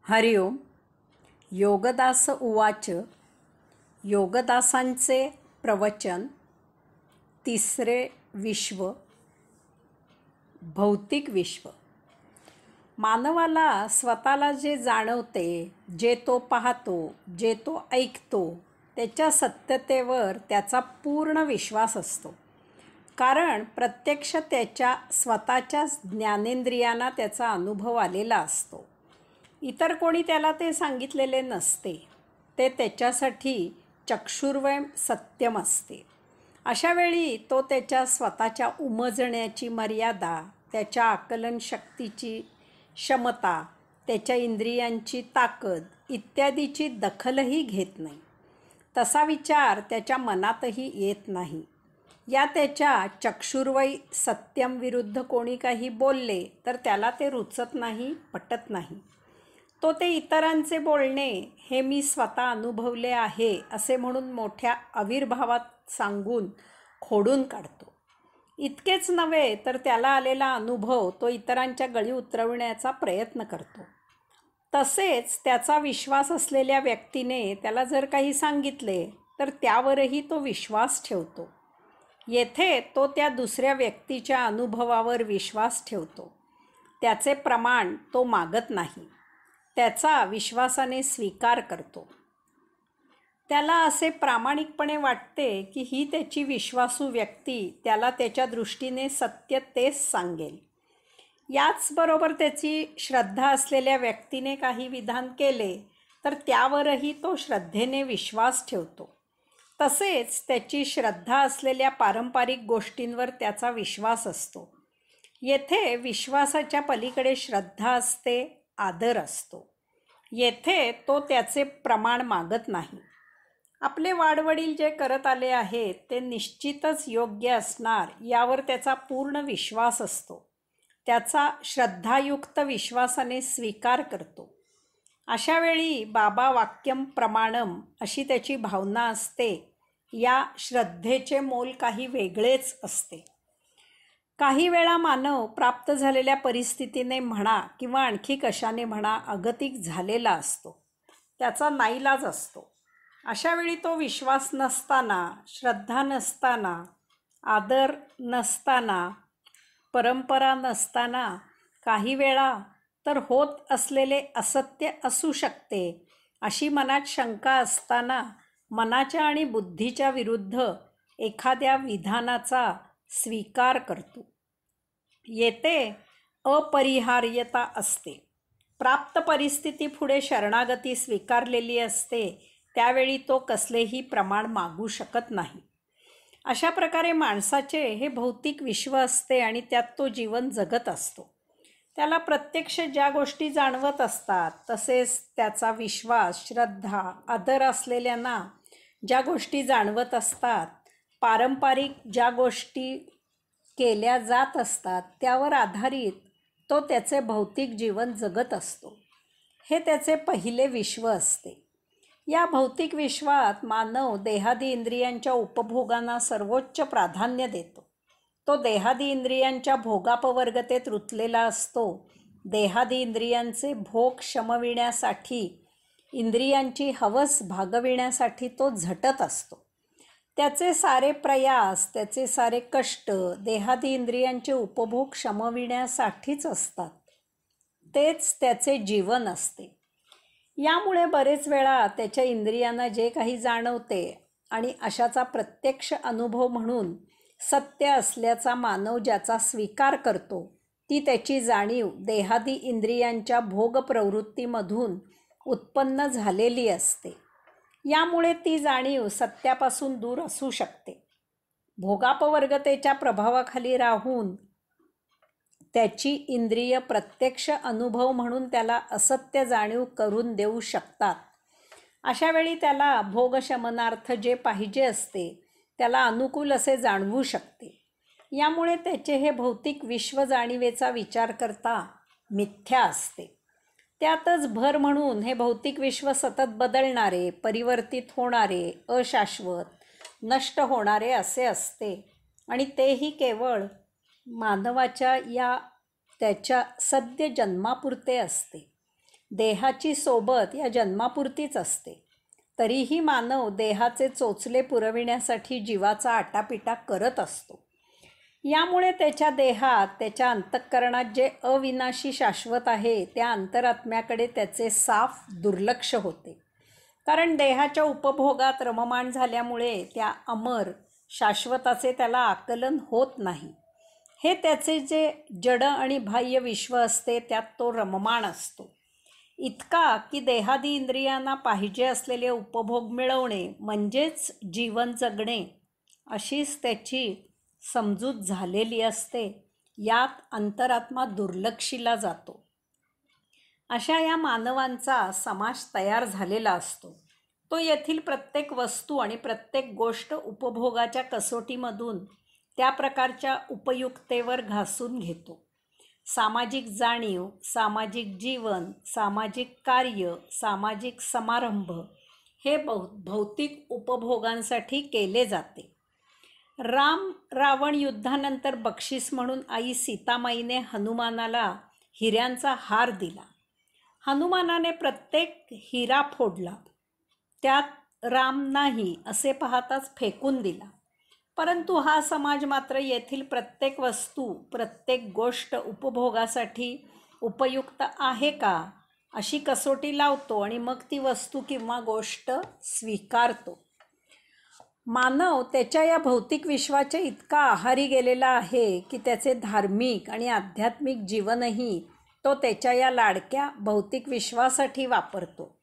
हरि ओम. योगदास उवाच. योगदासांचे प्रवचन. तिसरे विश्व, भौतिक विश्व. मानवाला स्वतःला जे जाणवते, जे तो पाहतो, जे तो ऐकतो, त्याच्या सत्यतेवर त्याचा पूर्ण विश्वास असतो. कारण प्रत्यक्ष त्याच्या स्वतःच्या ज्ञानेंद्रियांना त्याचा अनुभव आलेला असतो. इतर कोणी त्याला ते सांगितलेले नसते. ते त्याच्यासाठी चक्षुर्वयं सत्यम असते. अशावेळी तो त्याच्या स्वतःच्या उमजण्याची मर्यादा, त्याच्या आकलन शक्तीची क्षमता, त्याच्या इंद्रियांची ताकद इत्यादीची दखलही घेत नाही. तसा विचार त्याच्या मनातही येत नाही. या त्याच्या चक्षुर्वय सत्यम विरुद्ध कोणी काही बोलले तर त्याला ते रुचत नाही, पटत नाही. तो ते इतरांचे बोलणे हे मी स्वतः अनुभवले आहे असे म्हणून मोठ्या आविर्भावात सांगून खोडून काढतो. इतकेच नव्हे तर त्याला आलेला अनुभव तो इतरांच्या गळी उतरवण्याचा प्रयत्न करतो. तसेच त्याचा विश्वास असलेल्या व्यक्तीने त्याला जर काही सांगितले तर त्यावरही तो विश्वास ठेवतो. येथे तो त्या दुसऱ्या व्यक्तीच्या अनुभवावर विश्वास ठेवतो. त्याचे प्रमाण तो मागत नाही, त्याचा विश्वासाने स्वीकार करतो. त्याला असे प्रामाणिकपणे वाटते की ही त्याची विश्वासू व्यक्ती त्याला त्याच्या दृष्टीने सत्य तेच सांगेल. याचबरोबर त्याची श्रद्धा असलेल्या व्यक्तीने काही विधान केले तर त्यावरही तो श्रद्धेने विश्वास ठेवतो. तसेच त्याची श्रद्धा असलेल्या पारंपरिक गोष्टींवर त्याचा विश्वास असतो. येथे विश्वासाच्या पलीकडे श्रद्धा असते, आदर असतो. येथे तो त्याचे प्रमाण मागत नाही. आपले वाडवडील जे करत आले आहेत ते निश्चितच योग्य असणार यावर त्याचा पूर्ण विश्वास असतो. त्याचा श्रद्धायुक्त विश्वासाने स्वीकार करतो. अशावेळी बाबा वाक्यम प्रमाणम अशी त्याची भावना असते. या श्रद्धेचे मोल काही वेगळेच असते. काही वेळा मानव प्राप्त झालेल्या परिस्थितीने म्हणा किंवा आणखी कशाने म्हणा अगतिक झालेला असतो. त्याचा नाईलाज असतो. अशावेळी तो विश्वास नसताना, श्रद्धा नसताना, आदर नसताना, परंपरा नसताना, काही वेळा तर होत असलेले असत्य असू शकते अशी मनात शंका असताना मनाच्या आणि बुद्धीच्या विरुद्ध एखाद्या विधानाचा स्वीकार करतो. येथे अपरिहार्यता असते. प्राप्त परिस्थिती पुढे शरणागती स्वीकारलेली असते. त्यावेळी तो कसलेही प्रमाण मागू शकत नाही. अशा प्रकारे माणसाचे हे भौतिक विश्व असते आणि त्यात तो जीवन जगत असतो. त्याला प्रत्यक्ष ज्या गोष्टी जाणवत असतात तसेच त्याचा विश्वास, श्रद्धा, आदर असलेल्यांना ज्या गोष्टी जाणवत असतात, पारंपरिक ज्या गोष्टी केल्या जात असतात त्यावर आधारित तो त्याचे भौतिक जीवन जगत असतो. हे त्याचे पहिले विश्व असते. या भौतिक विश्वात मानव देहादी इंद्रियांच्या उपभोगांना सर्वोच्च प्राधान्य देतो. तो देहादी इंद्रियांच्या भोगापवर्गतेत रुतलेला असतो. देहादी इंद्रियांचे भोग शमविण्यासाठी, इंद्रियांची हवस भागविण्यासाठी तो झटत असतो. त्याचे सारे प्रयास, त्याचे सारे कष्ट देहादी इंद्रियांचे उपभोग शमविण्यासाठीच असतात. तेच त्याचे जीवन असते. यामुळे बरेच वेळा त्याच्या इंद्रियांना जे काही जाणवते आणि अशाचा प्रत्यक्ष अनुभव म्हणून सत्य असल्याचा मानव ज्याचा स्वीकार करतो ती त्याची जाणीव देहादी इंद्रियांच्या भोगप्रवृत्तीमधून उत्पन्न झालेली असते. यामुळे ती जाणीव सत्यापासून दूर असू शकते. भोगापवर्गतेच्या प्रभावाखाली राहून त्याची इंद्रिय प्रत्यक्ष अनुभव म्हणून त्याला असत्य जाणीव करून देऊ शकतात. अशावेळी त्याला भोगशमनार्थ जे पाहिजे असते त्याला अनुकूल असे जाणवू शकते. यामुळे त्याचे हे भौतिक विश्व जाणीवेचा विचार करता मिथ्या असते. त्यातच भर म्हणून हे भौतिक विश्व सतत बदलणारे, परिवर्तित होणारे, अशाश्वत, नष्ट होणारे असे असते आणि तेही केवळ मानवाच्या या त्याच्या सद्य जन्मापुरते असते. देहाची सोबत या जन्मापुरतीच असते. तरीही मानव देहाचे चोचले पुरविण्यासाठी जीवाचा आटापिटा करत असतो. यामुळे त्याच्या देहात, त्याच्या अंतःकरणात जे अविनाशी शाश्वत आहे त्या अंतरात्म्याकडे त्याचे साफ दुर्लक्ष होते. कारण देहाच्या उपभोगात रममाण झाल्यामुळे त्या अमर शाश्वताचे त्याला आकलन होत नाही. हे त्याचे जे जड आणि बाह्य विश्व असते त्यात तो रममाण असतो. इतका की देहादी इंद्रियांना पाहिजे असलेले उपभोग मिळवणे म्हणजेच जीवन जगणे अशीच त्याची समजूत झालेली असते. यात अंतरात्मा दुर्लक्षिला जातो. अशा या मानवांचा समाज तयार झालेला असतो. तो येथील प्रत्येक वस्तू आणि प्रत्येक गोष्ट उपभोगाच्या कसोटीमधून त्या प्रकारच्या उपयुक्तेवर घासून घेतो. सामाजिक जाणीव, सामाजिक जीवन, सामाजिक कार्य, सामाजिक समारंभ हे भौतिक उपभोगांसाठी केले जाते. राम रावण युद्धानंतर बक्षीस म्हणून आई सीतामाईने हनुमानाला हिऱ्यांचा हार दिला. हनुमानाने प्रत्येक हिरा फोडला, त्यात राम नाही असे पाहताच फेकून दिला. परंतु हा समाज मात्र येथील प्रत्येक वस्तू, प्रत्येक गोष्ट उपभोगासाठी उपयुक्त आहे का अशी कसोटी लावतो आणि मग ती वस्तू किंवा गोष्ट स्वीकारतो. मानव त्याच्या या भौतिक विश्वाच्या इतका आहारी गेलेला आहे की त्याचे धार्मिक आणि आध्यात्मिक जीवनही तो त्याच्या या लाडक्या भौतिक विश्वासाठी वापरतो.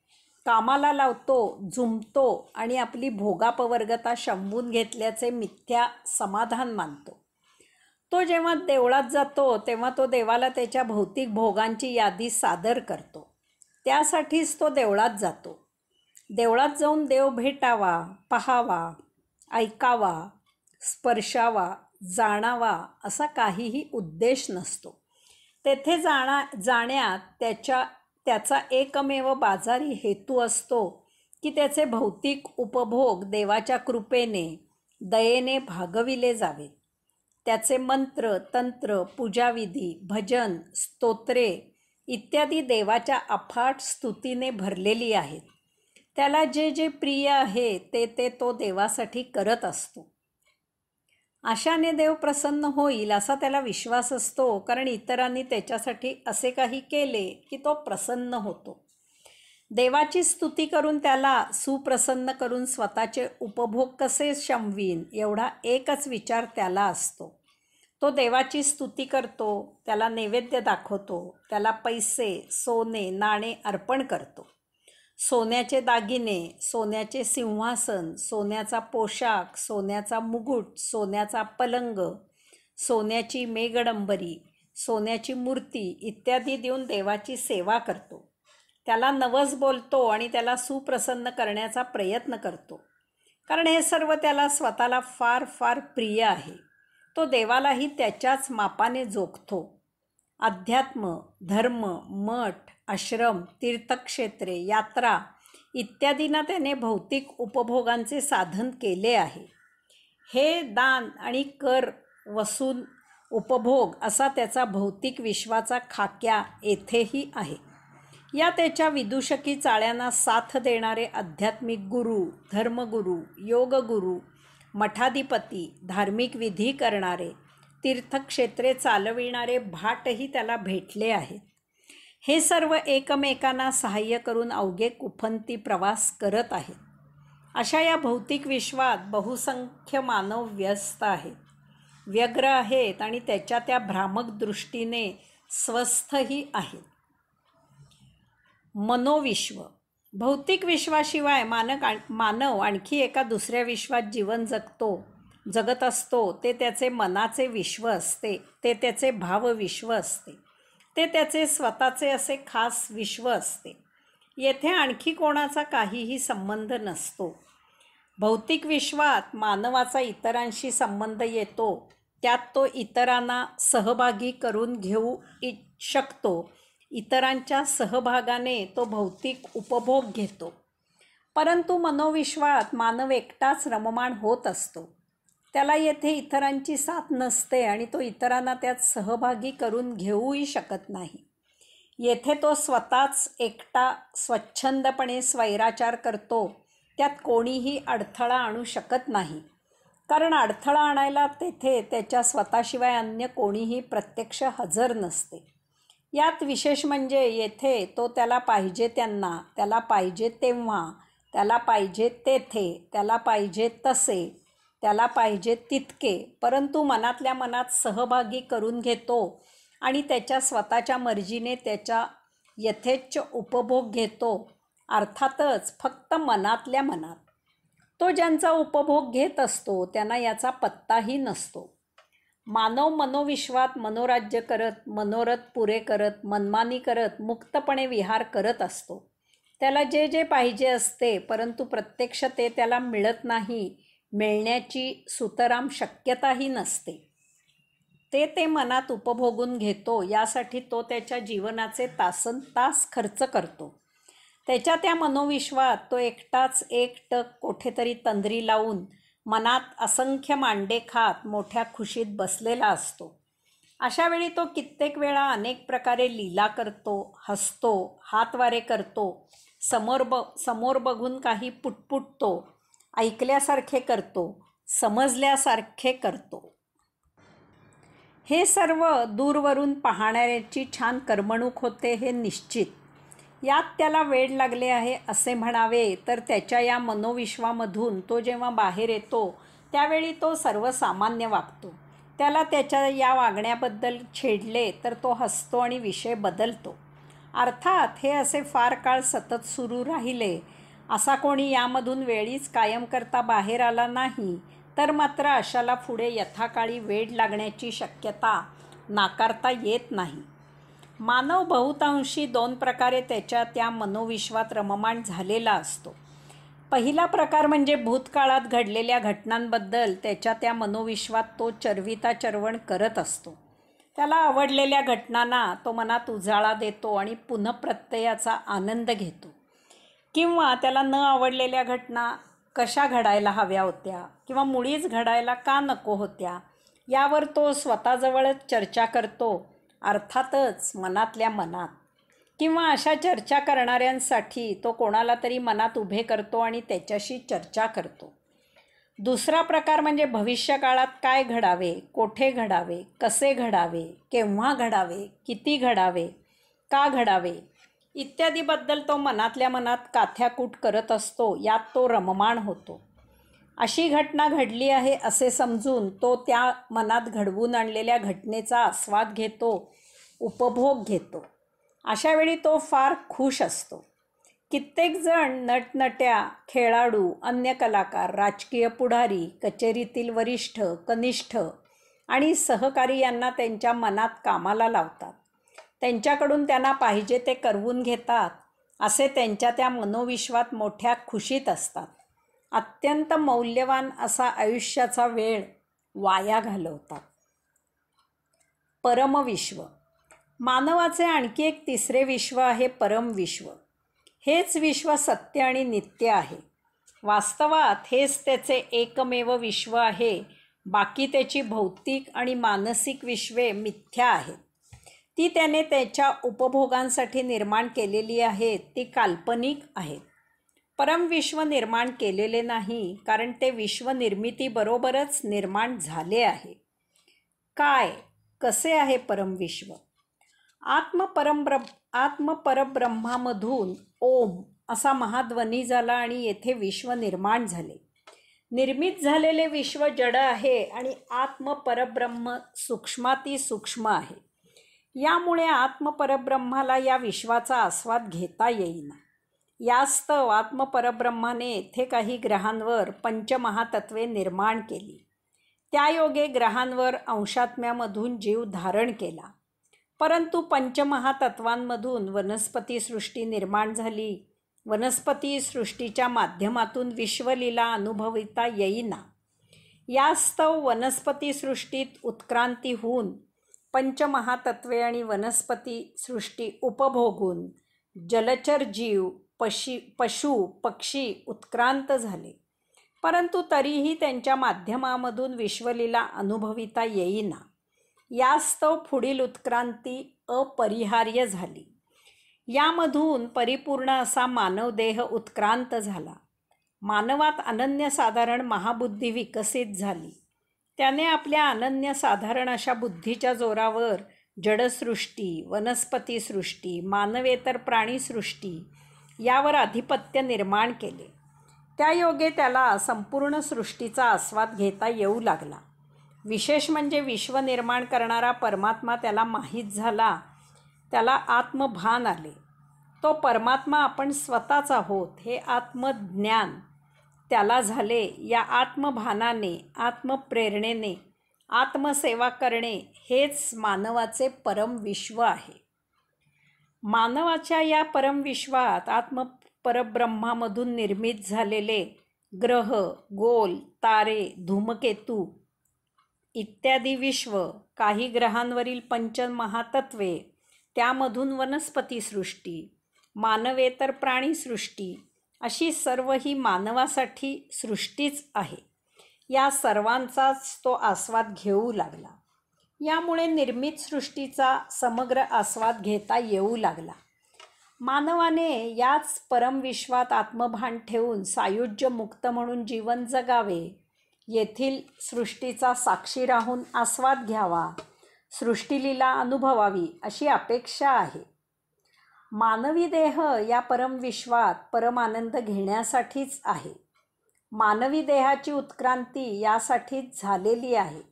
कामाला लावतो, झुंबतो आणि आपली भोगापवर्गता शंभून घेतल्याचे मिथ्या समाधान मानतो. तो जेव्हा देवळात जातो तेव्हा तो देवाला त्याच्या भौतिक भोगांची यादी सादर करतो. त्यासाठीच तो देवळात जातो. देवळात जाऊन देव भेटावा, पाहावा, ऐकावा, स्पर्शावा, जाणावा असा काहीही उद्देश नसतो. तेथे जाण्यात त्याचा एकमेव बाजारी हेतू असतो की त्याचे भौतिक उपभोग देवाच्या कृपेने, दयेने भागविले जावेत. त्याचे मंत्र, तंत्र, पूजाविधी, भजन, स्तोत्रे इत्यादी देवाच्या अफाट स्तुतीने भरलेली आहेत. त्याला जे जे प्रिय आहे ते तो देवासाठी करत असतो. आशाने देव प्रसन्न होईल असा त्याला विश्वास असतो, कारण इतरांनी त्याच्यासाठी असे काही केले की तो प्रसन्न होतो. देवाची स्तुती करून त्याला सुप्रसन्न करून स्वतःचे उपभोग कसे शमवीन एवढा एकच विचार त्याला असतो. तो देवाची स्तुती करतो, त्याला नैवेद्य दाखवतो, त्याला पैसे, सोने, नाणे अर्पण करतो. सोन्याचे दागिने, सोन्याचे सिंहासन, सोन्याचा पोशाख, सोन्याचा मुकुट, सोन्याचा पलंग, सोन्याची मेघडंबरी, सोन्याची मूर्ती इत्यादी देऊन देवाची सेवा करतो. त्याला नवस बोलतो आणि त्याला सुप्रसन्न करण्याचा प्रयत्न करतो, कारण हे सर्व त्याला स्वतःला फार फार प्रिय आहे. तो देवालाही त्याच्याच मापाने जोखतो. अध्यात्म, धर्म, मठ, आश्रम, तीर्थक्षेत्रे, यात्रा इत्यादींना त्याने भौतिक उपभोगांचे साधन केले आहे. हे दान आणि कर वसूल उपभोग असा त्याचा भौतिक विश्वाचा खाक्या येथेही आहे. या त्याच्या विदूषकी चाळ्यांना साथ देणारे आध्यात्मिक गुरु, धर्मगुरू, योगगुरू, मठाधिपती, धार्मिक विधी करणारे, तीर्थक्षेत्रे चालविणारे भाटही त्याला भेटले आहेत. हे सर्व एकमेकांना सहाय्य करून अवघे कुफंती प्रवास करत आहेत. अशा या भौतिक विश्वात बहुसंख्य मानव व्यस्त आहेत, व्यग्र आहेत आणि त्याच्या त्या भ्रामक दृष्टीने स्वस्थही आहेत. मनोविश्व. भौतिक विश्वाशिवाय मानव आणखी एका दुसऱ्या विश्वात जीवन जगत असतो. ते त्याचे मनाचे विश्व असते, ते त्याचे भावविश्व असते, ते त्याचे स्वतःचे असे खास विश्व असते. येथे आणखी कोणाचा काहीही संबंध नसतो. भौतिक विश्वात मानवाचा इतरांशी संबंध येतो, त्यात तो इतरांना सहभागी करून घेऊ शकतो. इतरांच्या सहभागाने तो भौतिक उपभोग घेतो. परंतु मनोविश्वात मानव एकटाच रममाण होत असतो. त्याला येथे इतरांची साथ नसते आणि तो इतरांना त्यात सहभागी करून घेऊही शकत नाही. येथे तो स्वतःच एकटा स्वच्छंदपणे स्वैराचार करतो. त्यात कोणीही अडथळा आणू शकत नाही, कारण अडथळा आणायला तेथे त्याच्या स्वतःशिवाय अन्य कोणीही प्रत्यक्ष हजर नसते. यात विशेष म्हणजे येथे तो त्याला पाहिजे त्यांना, त्याला पाहिजे तेव्हा, त्याला पाहिजे तेथे, त्याला पाहिजे तसे, त्याला पाहिजे तितके, परंतु मनातल्या मनात सहभागी करून घेतो आणि त्याच्या स्वतःच्या मर्जीने त्याचा यथेच्छ उपभोग घेतो. अर्थातच फक्त मनातल्या मनात. तो ज्यांचा उपभोग घेत असतो त्यांना याचा पत्ताही नसतो. मानव मनोविश्वात मनोराज्य करत, मनोरथ पुरे करत, मनमानी करत, मुक्तपणे विहार करत असतो. त्याला जे जे पाहिजे असते, परंतु प्रत्यक्ष ते त्याला मिळत नाही, मिळण्याची सुतराम शक्यताही नसते. ते मनात उपभोगून घेतो. यासाठी तो त्याच्या जीवनाचे तासनतास खर्च करतो. त्याच्या त्या मनोविश्वात तो एकटाच एकटक कोठेतरी तंद्री लावून मनात असंख्य मांडे खात मोठ्या खुशीत बसलेला असतो. अशावेळी तो कित्येक वेळा अनेक प्रकारे लीला करतो, हसतो, हातवारे करतो, समोर बघून काही पुटपुटतो, ऐकल्यासारखे करतो, समजल्यासारखे करतो. हे सर्व दूरवरून पाहणाऱ्याची छान करमणूक होते हे निश्चित. यात त्याला वेड लागले आहे असे म्हणावे तर त्याच्या या मनोविश्वामधून तो जेव्हा बाहेर येतो त्यावेळी तो सर्वसामान्य वागतो. त्याला त्याच्या या वागण्याबद्दल छेडले तर तो हसतो आणि विषय बदलतो. अर्थात हे असे फार काळ सतत सुरू राहिले, असा कोणी यामधून वेळीच कायम करता बाहेर आला नाही, तर मात्र अशाला पुढे यथाकाळी वेड लागण्याची शक्यता नाकारता येत नाही. मानव बहुतांशी दोन प्रकारे त्याच्या त्या मनोविश्वात रममाण झालेला असतो. पहिला प्रकार म्हणजे भूतकाळात घडलेल्या घटनांबद्दल त्याच्या त्या मनोविश्वात तो चरविता चरवण करत असतो. त्याला आवडलेल्या घटनांना तो मनात उजाळा देतो आणि पुनःप्रत्ययाचा आनंद घेतो. किंवा त्याला न आवडलेल्या घटना कशा घडायला हव्या होत्या किंवा मुळीच घडायला का नको होत्या यावर तो स्वतःजवळच चर्चा करतो, अर्थातच मनातल्या मनात. किंवा अशा चर्चा करणाऱ्यांसाठी तो कोणाला तरी मनात उभे करतो आणि त्याच्याशी चर्चा करतो. दुसरा प्रकार म्हणजे भविष्यकाळात काय घडावे, कोठे घडावे, कसे घडावे, केव्हा घडावे, किती घडावे, का घडावे इत्यादीबद्दल तो मनातल्या मनात काथ्याकूट करत असतो. यात तो रममाण होतो. अशी घटना घडली आहे असे समजून तो त्या मनात घडवून आणलेल्या घटनेचा आस्वाद घेतो, उपभोग घेतो. अशावेळी तो फार खुश असतो. कित्येक जण नटनट्या, खेळाडू, अन्य कलाकार, राजकीय पुढारी, कचेरीतील वरिष्ठ, कनिष्ठ आणि सहकारी यांना त्यांच्या मनात कामाला लावतात. त्यांच्याकडून त्यांना पाहिजे ते करवून घेतात. असे त्यांच्या त्या मनोविश्वात मोठ्या खुशीत असतात. अत्यंत मौल्यवान असा आयुष्याचा वेळ वाया घालवतात. परमविश्व. मानवाचे आणखी एक तिसरे विश्व आहे परमविश्व. हेच विश्व सत्य आणि नित्य आहे. वास्तवात हेच त्याचे एकमेव विश्व आहे. बाकी त्याची भौतिक आणि मानसिक विश्वे मिथ्या आहेत. ती त्याने त्याच्या उपभोगांसाठी निर्माण केलेली आहेत, ती काल्पनिक आहेत. परमविश्व निर्माण केलेले नाही, कारण ते विश्व निर्मितीबरोबरच निर्माण झाले आहे. काय, कसे आहे परमविश्व? आत्मपरब्रह्मामधून ओम असा महाध्वनी झाला आणि येथे विश्व निर्माण झाले. निर्मित झालेले विश्व जड आहे आणि आत्मपरब्रह्म सूक्ष्मातिसूक्ष्म आहे. यामुळे आत्मपरब्रह्माला या विश्वाचा आस्वाद घेता येईना. यास्तव आत्मपरब्रह्माने येथे काही ग्रहांवर पंचमहातत्वे निर्माण केली. त्यायोगे ग्रहांवर अंशात्म्यामधून जीव धारण केला. परंतु पंचमहातत्वांमधून वनस्पतीसृष्टी निर्माण झाली. वनस्पतीसृष्टीच्या माध्यमातून विश्वलीला अनुभविता येईना. यास्तव वनस्पतीसृष्टीत उत्क्रांती होऊन पंचमहातत्वे आणि वनस्पतीसृष्टी उपभोगून जलचर जीव, पशु, पक्षी उत्क्रांत झाले. परंतु तरीही त्यांच्या माध्यमामधून विश्वलीला अनुभविता येईना. यास्तव पुढील उत्क्रांती अपरिहार्य झाली. यामधून परिपूर्ण असा मानवदेह उत्क्रांत झाला. मानवात अनन्यसाधारण महाबुद्धी विकसित झाली. त्याने आपल्या अनन्यसाधारण अशा बुद्धीच्या जोरावर जडसृष्टी, वनस्पतीसृष्टी, मानवेतर प्राणीसृष्टी यावर अधिपत्य निर्माण केले. त्या योगे त्याला संपूर्ण सृष्टीचा आस्वाद घेता येऊ लागला. विशेष म्हणजे विश्व निर्माण करणारा परमात्मा त्याला माहीत झाला. त्याला आत्मभान आले. तो परमात्मा आपण स्वतःच आहोत हे आत्मज्ञान त्याला झाले. या आत्मभानाने, आत्मप्रेरणेने आत्मसेवा करणे हेच मानवाचे परमविश्व आहे. मानवाच्या या परमविश्वात परब्रह्मामधून निर्मित झालेले ग्रह, गोल, तारे, धूमकेतू इत्यादी विश्व, काही ग्रहांवरील पंचमहातत्वे, त्यामधून वनस्पतीसृष्टी, मानवेतर प्राणीसृष्टी अशी सर्व ही मानवासाठी सृष्टीच आहे. या सर्वांचाच तो आस्वाद घेऊ लागला. यामुळे निर्मित सृष्टीचा समग्र आस्वाद घेता येऊ लागला. मानवाने याच परमविश्वात आत्मभान ठेवून सायुज्य मुक्त म्हणून जीवन जगावे. येथील सृष्टीचा साक्षी राहून आस्वाद घ्यावा, सृष्टीलीला अनुभवावी अशी अपेक्षा आहे. मानवी देह या परमविश्वात परमानंद घेण्यासाठीच आहे. मानवी देहाची उत्क्रांती यासाठीच झालेली आहे.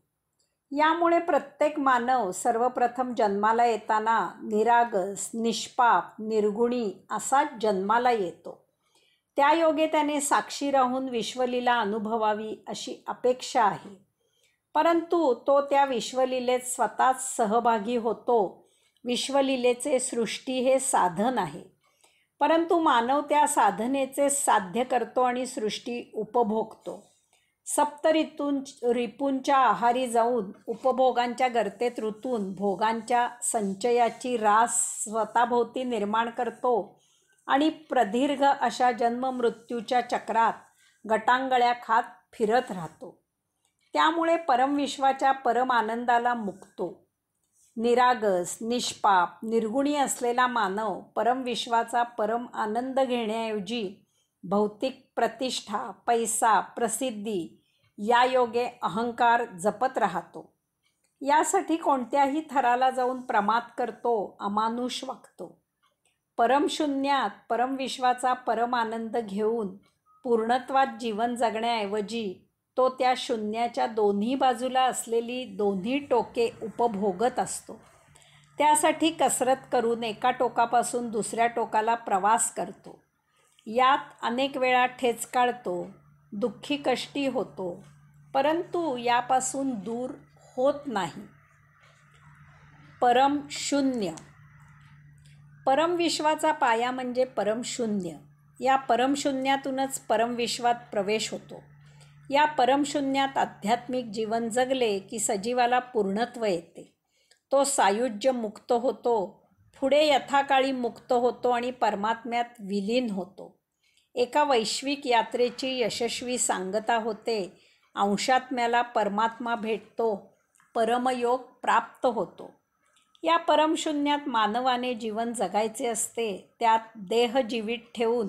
यामुळे प्रत्येक मानव सर्वप्रथम जन्माला येताना निरागस, निष्पाप, निर्गुणी असाच जन्माला येतो. त्या योगे त्याने साक्षी राहून विश्वलीला अनुभवावी अशी अपेक्षा आहे. परंतु तो त्या विश्वलीलेत स्वतःच सहभागी होतो. विश्वलीलेचे सृष्टी हे साधन आहे. परंतु मानव त्या साधनेचे साध्य करतो आणि सृष्टी उपभोगतो. रिपूंच्या आहारी जाऊन उपभोगांच्या गर्तेत ऋतून भोगांच्या संचयाची रास स्वतःभोवती निर्माण करतो आणि प्रदीर्घ अशा जन्ममृत्यूच्या चक्रात गटांगळ्या खात फिरत राहतो. त्यामुळे परमविश्वाच्या परम आनंदाला मुकतो. निरागस, निष्पाप, निर्गुणी असलेला मानव परमविश्वाचा परम आनंद घेण्याऐवजी भौतिक प्रतिष्ठा, पैसा, प्रसिद्धी या योगे अहंकार जपत राहतो. यासाठी कोणत्याही थराला जाऊन प्रमाद करतो, अमानुष वागतो. परमशून्यात परमविश्वाचा परम आनंद घेऊन पूर्णत्वात जीवन जगण्याऐवजी तो त्या शून्याच्या दोन्ही बाजूला असलेली दोन्ही टोके उपभोगत असतो. त्यासाठी कसरत करून एका टोकापासून दुसऱ्या टोकाला प्रवास करतो. यात अनेक वेळा ठेच काढतो, दुःखी कष्टी होतो, परंतु यापासून दूर होत नाही. परमशून्य. परमविश्वाचा पाया म्हणजे परमशून्य. या परमशून्यातूनच परमविश्वात प्रवेश होतो. या परमशून्यात आध्यात्मिक जीवन जगले की सजीवाला पूर्णत्व येते. तो सायुज्य मुक्त होतो, पुढे यथाकाळी मुक्त होतो आणि परमात्म्यात विलीन होतो. एका वैश्विक यात्रेची यशस्वी सांगता होते. अंशात्म्याला परमात्मा भेटतो, परमयोग प्राप्त होतो. या परमशून्यात मानवाने जीवन जगायचे असते. त्यात देह जीवित ठेवून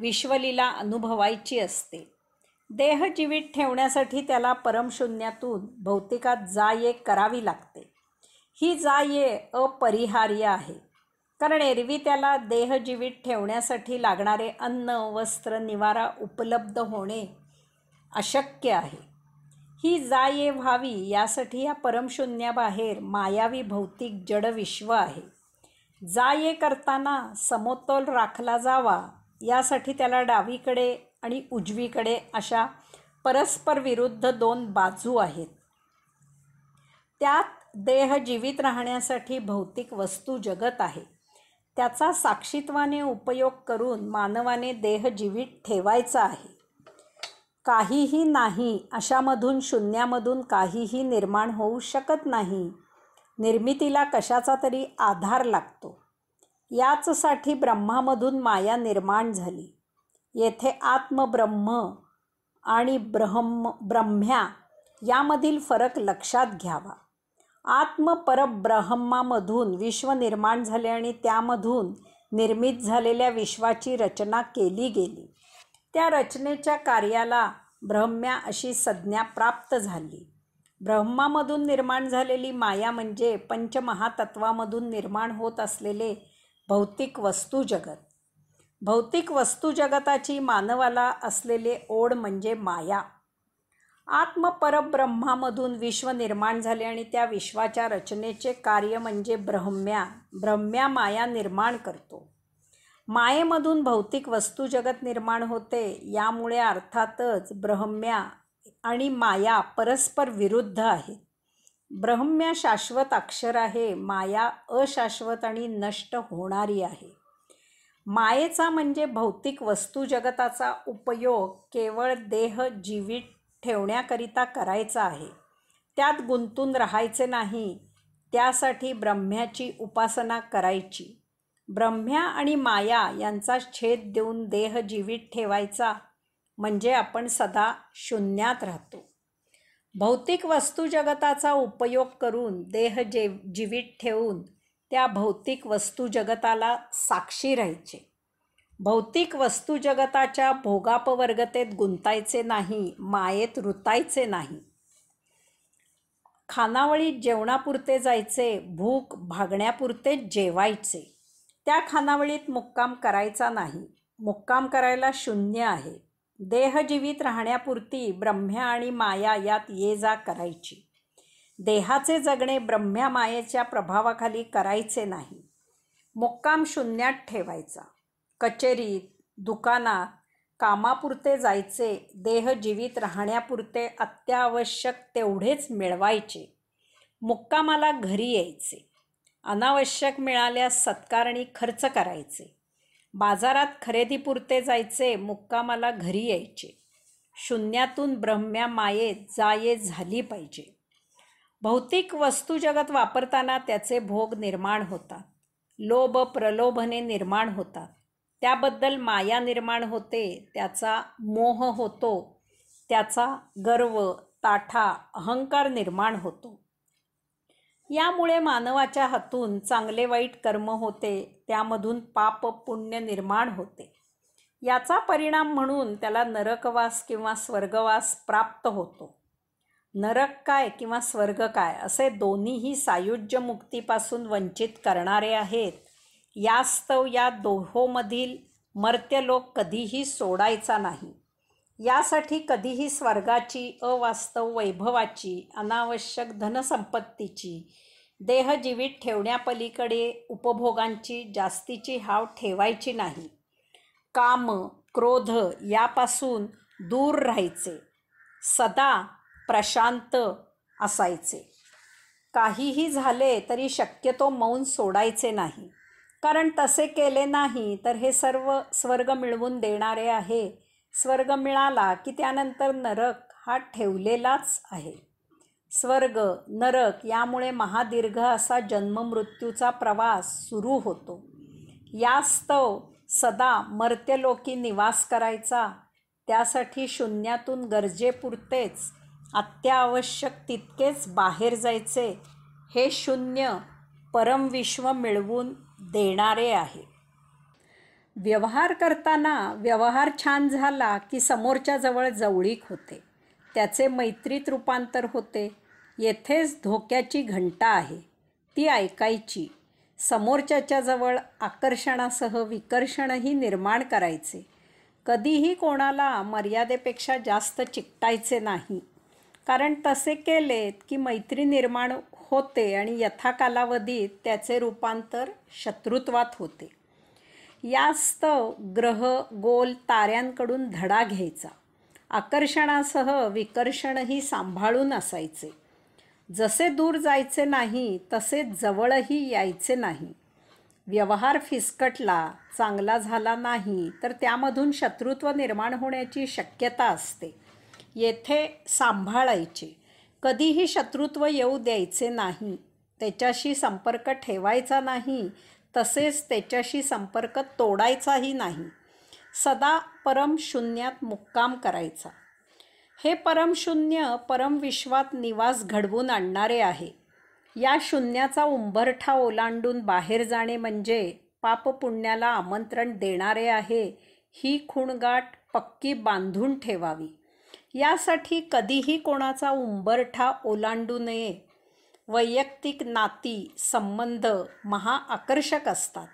विश्वलीला अनुभवायची असते. देह जीवित ठेवण्यासाठी त्याला परमशून्यातून भौतिकात जा-ये करावी लागते. ही जा-ये अपरिहार्य आहे, कारण एरवी त्याला देह जीवित ठेवण्यासाठी लागणारे अन्न, वस्त्र, निवारा उपलब्ध होणे अशक्य आहे. ही जा-ये व्हावी यासाठी या परमशून्याबाहेर मायावी भौतिक जड विश्व आहे. जा-ये करताना समतोल राखला जावा यासाठी त्याला डावीकडे आणि उजवीकडे अशा परस्पर विरुद्ध दोन बाजू आहेत. त्यात देह जीवित राहण्यासाठी भौतिक वस्तू जगत आहे. त्याचा साक्षीत्वाने उपयोग करून मानवाने देह जीवित ठेवायचा आहे. काहीही नाही अशामधून, शून्यामधून काहीही निर्माण होऊ शकत नाही. निर्मितीला कशाचा तरी आधार लागतो. याचसाठी ब्रह्मामधून माया निर्माण झाली. येथे आत्मब्रह्म आणि ब्रह्म्या यामधील फरक लक्षात घ्यावा. आत्मपरब्रह्मामधून विश्व निर्माण झाले आणि त्यामधून निर्मित झालेल्या विश्वाची रचना केली गेली. त्या रचनेच्या कार्याला ब्रह्म्या अशी संज्ञा प्राप्त झाली. ब्रह्मामधून निर्माण झालेली माया म्हणजे पंचमहातत्वामधून निर्माण होत असलेले भौतिक वस्तू जगत. भौतिक वस्तू जगताची मानवाला असलेले ओढ म्हणजे माया. आत्मपरब्रह्मामधून विश्व निर्माण झाले आणि त्या विश्वाच्या रचनेचे कार्य म्हणजे ब्रह्म्या. ब्रह्म्या माया निर्माण करतो. मायेमधून भौतिक वस्तू जगत निर्माण होते. यामुळे अर्थातच ब्रह्म्या आणि माया परस्पर विरुद्ध आहेत. ब्रह्म्या शाश्वत अक्षर आहे, माया अशाश्वत आणि नष्ट होणारी आहे. मायेचा म्हणजे भौतिक वस्तू जगताचा उपयोग केवळ देह जीवित ठेवण्याकरिता करायचा आहे. त्यात गुंतून राहायचे नाही. त्यासाठी ब्रह्म्याची उपासना करायची. ब्रह्म्या आणि माया यांचा छेद देऊन देह जीवित ठेवायचा म्हणजे आपण सदा शून्यात राहतो. भौतिक वस्तू जगताचा उपयोग करून देह जीवित ठेवून त्या भौतिक वस्तू जगताला साक्षी राहायचे. भौतिक वस्तू जगताच्या भोगापवर्गतेत गुंतायचे नाही, मायेत रुतायचे नाही. खानावळीत जेवणापुरते जायचे, भूक भागण्यापुरतेच जेवायचे. त्या खानावळीत मुक्काम करायचा नाही. मुक्काम करायला शून्य आहे. देह जीवित राहण्यापुरती ब्रह्म्या आणि माया यात ये जा करायची. देहाचे जगणे ब्रह्म्या मायेच्या प्रभावाखाली करायचे नाही. मुक्काम शून्यात ठेवायचा. कचेरीत, दुकानात कामापुरते जायचे. देह जीवित राहण्यापुरते अत्यावश्यक तेवढेच मिळवायचे. मुक्कामाला घरी यायचे. अनावश्यक मिळाल्यास सत्कारणी खर्च करायचे. बाजारात खरेदीपुरते जायचे, मुक्कामाला घरी यायचे. शून्यातून ब्रह्म्या मायेत जा ये झाली पाहिजे. भौतिक वस्तू जगत वापरताना त्याचे भोग निर्माण होतात. लोभ प्रलोभने निर्माण होतात. त्याबद्दल माया निर्माण होते. त्याचा मोह होतो. त्याचा गर्व, ताठा, अहंकार निर्माण होतो. यामुळे मानवाच्या हातून चांगले वाईट कर्म होते. त्यामधून पाप पुण्य निर्माण होते. याचा परिणाम म्हणून त्याला नरकवास किंवा स्वर्गवास प्राप्त होतो. नरक काय किंवा स्वर्ग काय असे दोन्हीही सायुज्य मुक्तीपासून वंचित करणारे आहेत. यास्तव या दोहोमधील मर्त्यलोक कधीही सोडायचा नाही. यासाठी कधीही स्वर्गाची, अवास्तव वैभवाची, अनावश्यक धनसंपत्तीची, देह जीवित ठेवण्यापलीकडे उपभोगांची जास्तीची हाव ठेवायची नाही. काम, क्रोध यापासून दूर राहायचे. सदा प्रशांत असायचे. काहीही झाले तरी शक्यतो मौन सोडायचे नाही. कारण तसे केले नाही तर हे सर्व स्वर्ग मिळवून देणारे आहे. स्वर्ग मिळाला की त्यानंतर नरक हा ठेवलेलाच आहे. स्वर्ग, नरक यामुळे महादीर्घ असा जन्ममृत्यूचा प्रवास सुरू होतो. यास्तव सदा मर्त्यलोकी निवास करायचा. त्यासाठी शून्यातून गरजेपुरतेच, अत्यावश्यक तितकेच बाहेर जायचे. हे शून्य परमविश्व मिळवून देणारे आहे. व्यवहार करताना व्यवहार छान झाला की समोरच्या जवळ जवळीक होते. त्याचे मैत्रीत रूपांतर होते. येथेच धोक्याची घंटा आहे. ती ऐकायची. समोरच्याच्या जवळ आकर्षणासह विकर्षणही निर्माण करायचे. कधीही कोणाला मर्यादेपेक्षा जास्त चिकटायचे नाही. कारण तसे केलेत की मैत्री निर्माण होते आणि यथाकालावधीत त्याचे रूपांतर शत्रुत्वात होते. यास्तव ग्रह, गोल, ताऱ्यांकडून धडा घ्यायचा. आकर्षणासह विकर्षणही सांभाळून असायचे. जसे दूर जायचे नाही तसे जवळही यायचे नाही. व्यवहार फिसकटला, चांगला झाला नाही तर त्यामधून शत्रुत्व निर्माण होण्याची शक्यता असते. येथे सांभाळायचे. कधीही शत्रुत्व येऊ द्यायचे नाही. त्याच्याशी संपर्क ठेवायचा नाही. तसेच त्याच्याशी संपर्क तोडायचाही नाही. सदा परमशून्यात मुक्काम करायचा. हे परमशून्य परमविश्वात निवास घडवून आणणारे आहे. या शून्याचा उंबरठा ओलांडून बाहेर जाणे म्हणजे पापपुण्याला आमंत्रण देणारे आहे, ही खूणगाठ पक्की बांधून ठेवावी. यासाठी कधीही कोणाचा उंबरठा ओलांडू नये. वैयक्तिक नाती संबंध महाआकर्षक असतात,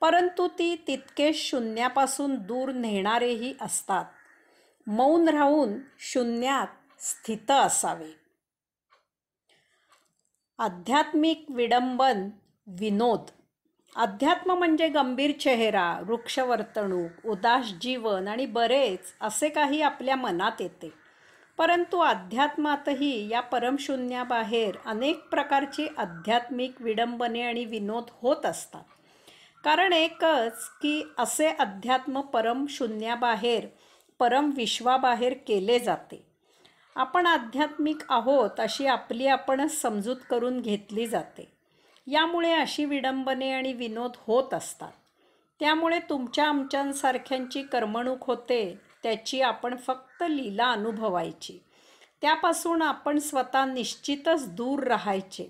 परंतु ती तितके शून्यापासून दूर नेणारेही असतात. मौन राहून शून्यात स्थित असावे. आध्यात्मिक विडंबन विनोद. अध्यात्म म्हणजे गंभीर चेहरा, वृक्ष वर्तणूक, उदास जीवन आणि बरेच असे काही आपल्या मनात येते. परंतु अध्यात्मातही या परमशून्याबाहेर अनेक प्रकारची आध्यात्मिक विडंबने आणि विनोद होत असतात. कारण एकच की असे अध्यात्म परमशून्याबाहेर, परमविश्वाबाहेर केले जाते. आपण आध्यात्मिक आहोत अशी आपली आपणच समजूत करून घेतली जाते. यामुळे अशी विडंबने आणि विनोद होत असतात. त्यामुळे तुमच्या आमच्यांसारख्यांची करमणूक होते, त्याची आपण फक्त लीला अनुभवायची. त्यापासून आपण स्वतः निश्चितच दूर राहायचे.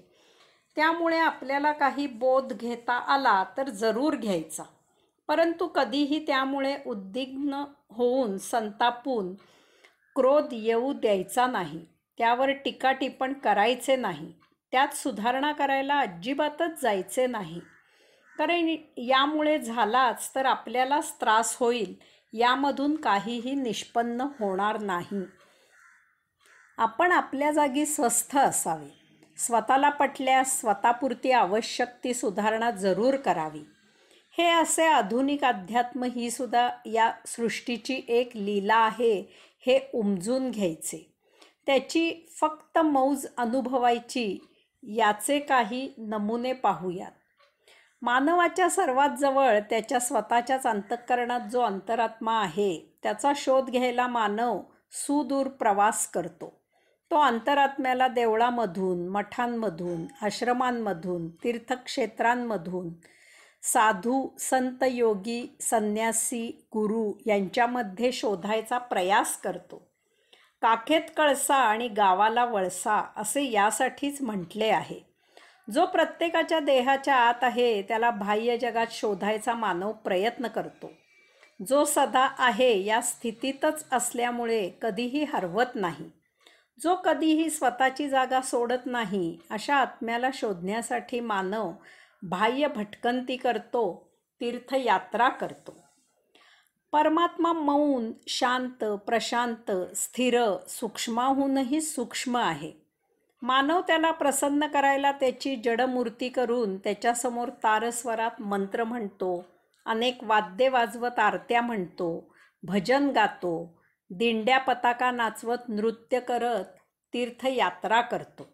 त्यामुळे आपल्याला काही बोध घेता आला तर जरूर घ्यायचा, परंतु कधीही त्यामुळे उद्विग्न होऊन संतापून क्रोध येऊ द्यायचा नाही. त्यावर टीकाटिप्पण करायचे नाही. त्यात सुधारणा करायला अजिबातच जायचे नाही. कारण यामुळे झालाच तर आपल्यालाच त्रास होईल, यामधून काहीही निष्पन्न होणार नाही. आपण आपल्या जागी स्वस्थ असावे. स्वतःला पटल्यास स्वतःपुरती आवश्यक ती सुधारणा जरूर करावी. हे असे आधुनिक अध्यात्म ही सुद्धा या सृष्टीची एक लीला आहे, हे उमजून घ्यायचे. त्याची फक्त मौज अनुभवायची. याचे काही नमुने पाहूयात. मानवाच्या सर्वात जवळ त्याच्या स्वतःच्याच अंतःकरणात जो अंतरात्मा आहे, त्याचा शोध घ्यायला मानव सुदूर प्रवास करतो. तो अंतरात्म्याला देवळामधून, मठांमधून, आश्रमांमधून, तीर्थक्षेत्रांमधून, साधू, संत, योगी, संन्यासी, गुरु यांच्यामध्ये शोधायचा प्रयास करतो. काखेत कळसा आणि गावाला वळसा असे यासाठीच म्हटले आहे. जो प्रत्येकाच्या देहाच्या आत आहे त्याला बाह्य जगात शोधायचा मानव प्रयत्न करतो. जो सदा आहे या स्थितीतच असल्यामुळे कधीही हरवत नाही. जो कधीही स्वतःची जागा सोडत नाही, अशा आत्म्याला शोधण्यासाठी मानव बाह्य भटकंती करतो, तीर्थयात्रा करतो. परमात्मा मौन, शांत, प्रशांत, स्थिर, सूक्ष्माहूनही सूक्ष्म आहे. मानव त्याला प्रसन्न करायला त्याची जडमूर्ती करून त्याच्यासमोर तारस्वरात मंत्र म्हणतो, अनेक वाद्ये वाजवत आरत्या म्हणतो, भजन गातो, दिंड्या पताका नाचवत नृत्य करत तीर्थयात्रा करतो.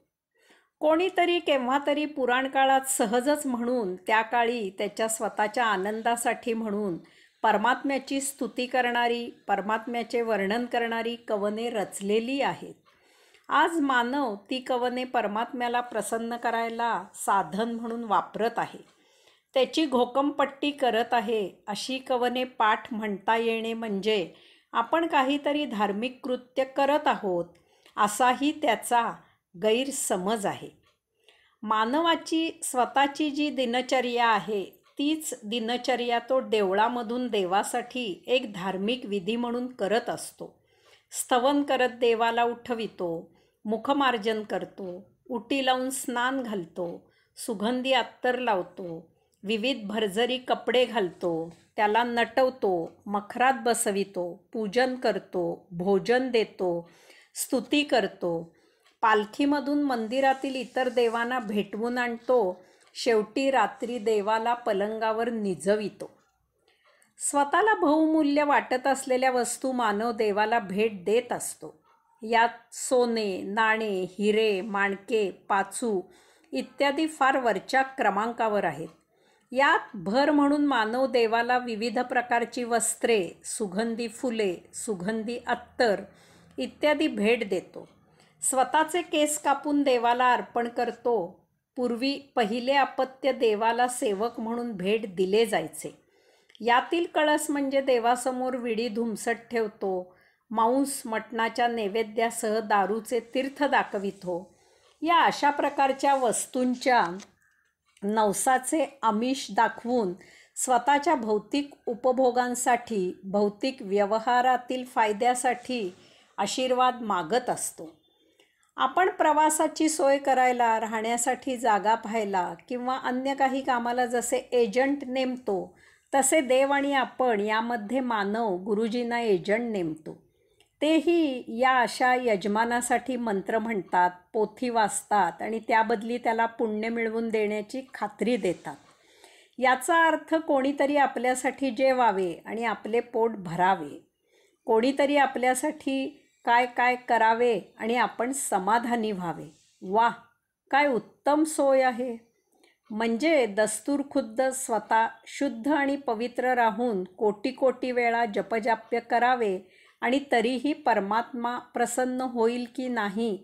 कोणीतरी केव्हा तरी पुराणकाळात सहजच म्हणून, त्या काळी त्याच्या स्वतःच्या आनंदासाठी म्हणून परमात्म्याची स्तुती करणारी, परमात्म्याचे वर्णन करणारी कवने रचलेली आहेत. आज मानव ती कवने परमात्म्याला प्रसन्न करायला साधन म्हणून वापरत आहे. त्याची घोकमपट्टी करत आहे. अशी कवने पाठ म्हणता येणे म्हणजे आपण काहीतरी धार्मिक कृत्य करत आहोत, असाही त्याचा गैरसमज आहे. मानवाची स्वतःची जी दिनचर्या आहे, तीच दिनचर्या तो देवळामधून देवासाठी एक धार्मिक विधी म्हणून करत असतो. स्तवन करत देवाला उठवितो, मुखमार्जन करतो, उटी लावून स्नान घालतो, सुगंधी अत्तर लावतो, विविध भरजरी कपडे घालतो, त्याला नटवतो, मखरात बसवितो, पूजन करतो, भोजन देतो, स्तुती करतो, पालखीमधून मंदिरातील इतर देवांना भेटवून आणतो, शेवटी रात्री देवाला पलंगावर निजवितो. स्वतःला बहुमूल्य वाटत असलेल्या वस्तू मानव देवाला भेट देत असतो. यात सोने, नाणे, हिरे, माणके, पाचू इत्यादी फार वरच्या क्रमांकावर आहेत. यात भर म्हणून मानव देवाला विविध प्रकारची वस्त्रे, सुगंधी फुले, सुगंधी अत्तर इत्यादी भेट देतो. स्वतःचे केस कापून देवाला अर्पण करतो. पूर्वी पहिले अपत्य देवाला सेवक म्हणून भेट दिले जायचे. यातील कळस म्हणजे देवासमोर विडी धुमसट ठेवतो, मांस मटणाच्या नैवेद्यासह दारूचे तीर्थ दाखवितो. या अशा प्रकारच्या वस्तूंच्या नवसाचे आमिष दाखवून स्वतःच्या भौतिक उपभोगांसाठी, भौतिक व्यवहारातील फायद्यासाठी आशीर्वाद मागत असतो. आपण प्रवासाची सोय करायला, राहण्यासाठी जागा पाहायला किंवा अन्य काही कामाला जसे एजंट नेमतो, तसे देव आणि आपण यामध्ये मानव गुरुजींना एजंट नेमतो. तेही या अशा यजमानासाठी मंत्र म्हणतात, पोथी वाचतात आणि त्याबदली त्याला पुण्य मिळवून देण्याची खात्री देतात. याचा अर्थ कोणीतरी आपल्यासाठी जेवावे आणि आपले पोट भरावे, कोणीतरी आपल्यासाठी काय काय करावे आणि आपण समाधानी व्हावे. वा, काय उत्तम सोय आहे. म्हणजे दस्तूर खुद्द स्वतः शुद्ध आणि पवित्र राहून कोटी कोटी वेळा जपजाप्य करावे आणि तरीही परमात्मा प्रसन्न होईल की नाही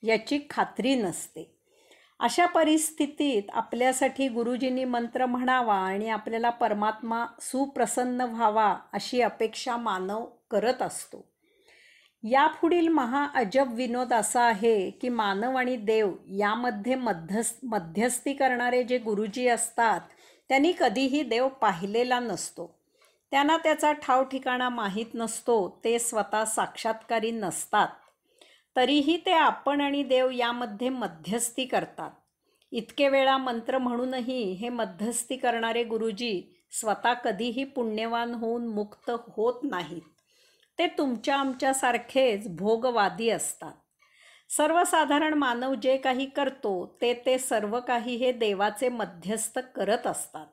याची खात्री नसते. अशा परिस्थितीत आपल्यासाठी गुरुजींनी मंत्र म्हणावा आणि आपल्याला परमात्मा सुप्रसन्न व्हावा अशी अपेक्षा मानव करत असतो. यापुढील महाअजब विनोद असा आहे की मानव आणि देव यामध्ये मध्यस्थी करणारे जे गुरुजी असतात त्यांनी कधीही देव पाहिलेला नसतो. त्यांना त्याचा ठाव ठिकाणा माहीत नसतो. ते स्वतः साक्षात्कारी नसतात. तरीही ते आपण आणि देव यामध्ये मध्यस्थी करतात. इतके वेळा मंत्र म्हणूनही हे मध्यस्थी करणारे गुरुजी स्वतः कधीही पुण्यवान होऊन मुक्त होत नाहीत. ते तुमच्या आमच्यासारखेच भोगवादी असतात. सर्वसाधारण मानव जे काही करतो ते सर्व काही हे देवाचे मध्यस्थ करत असतात.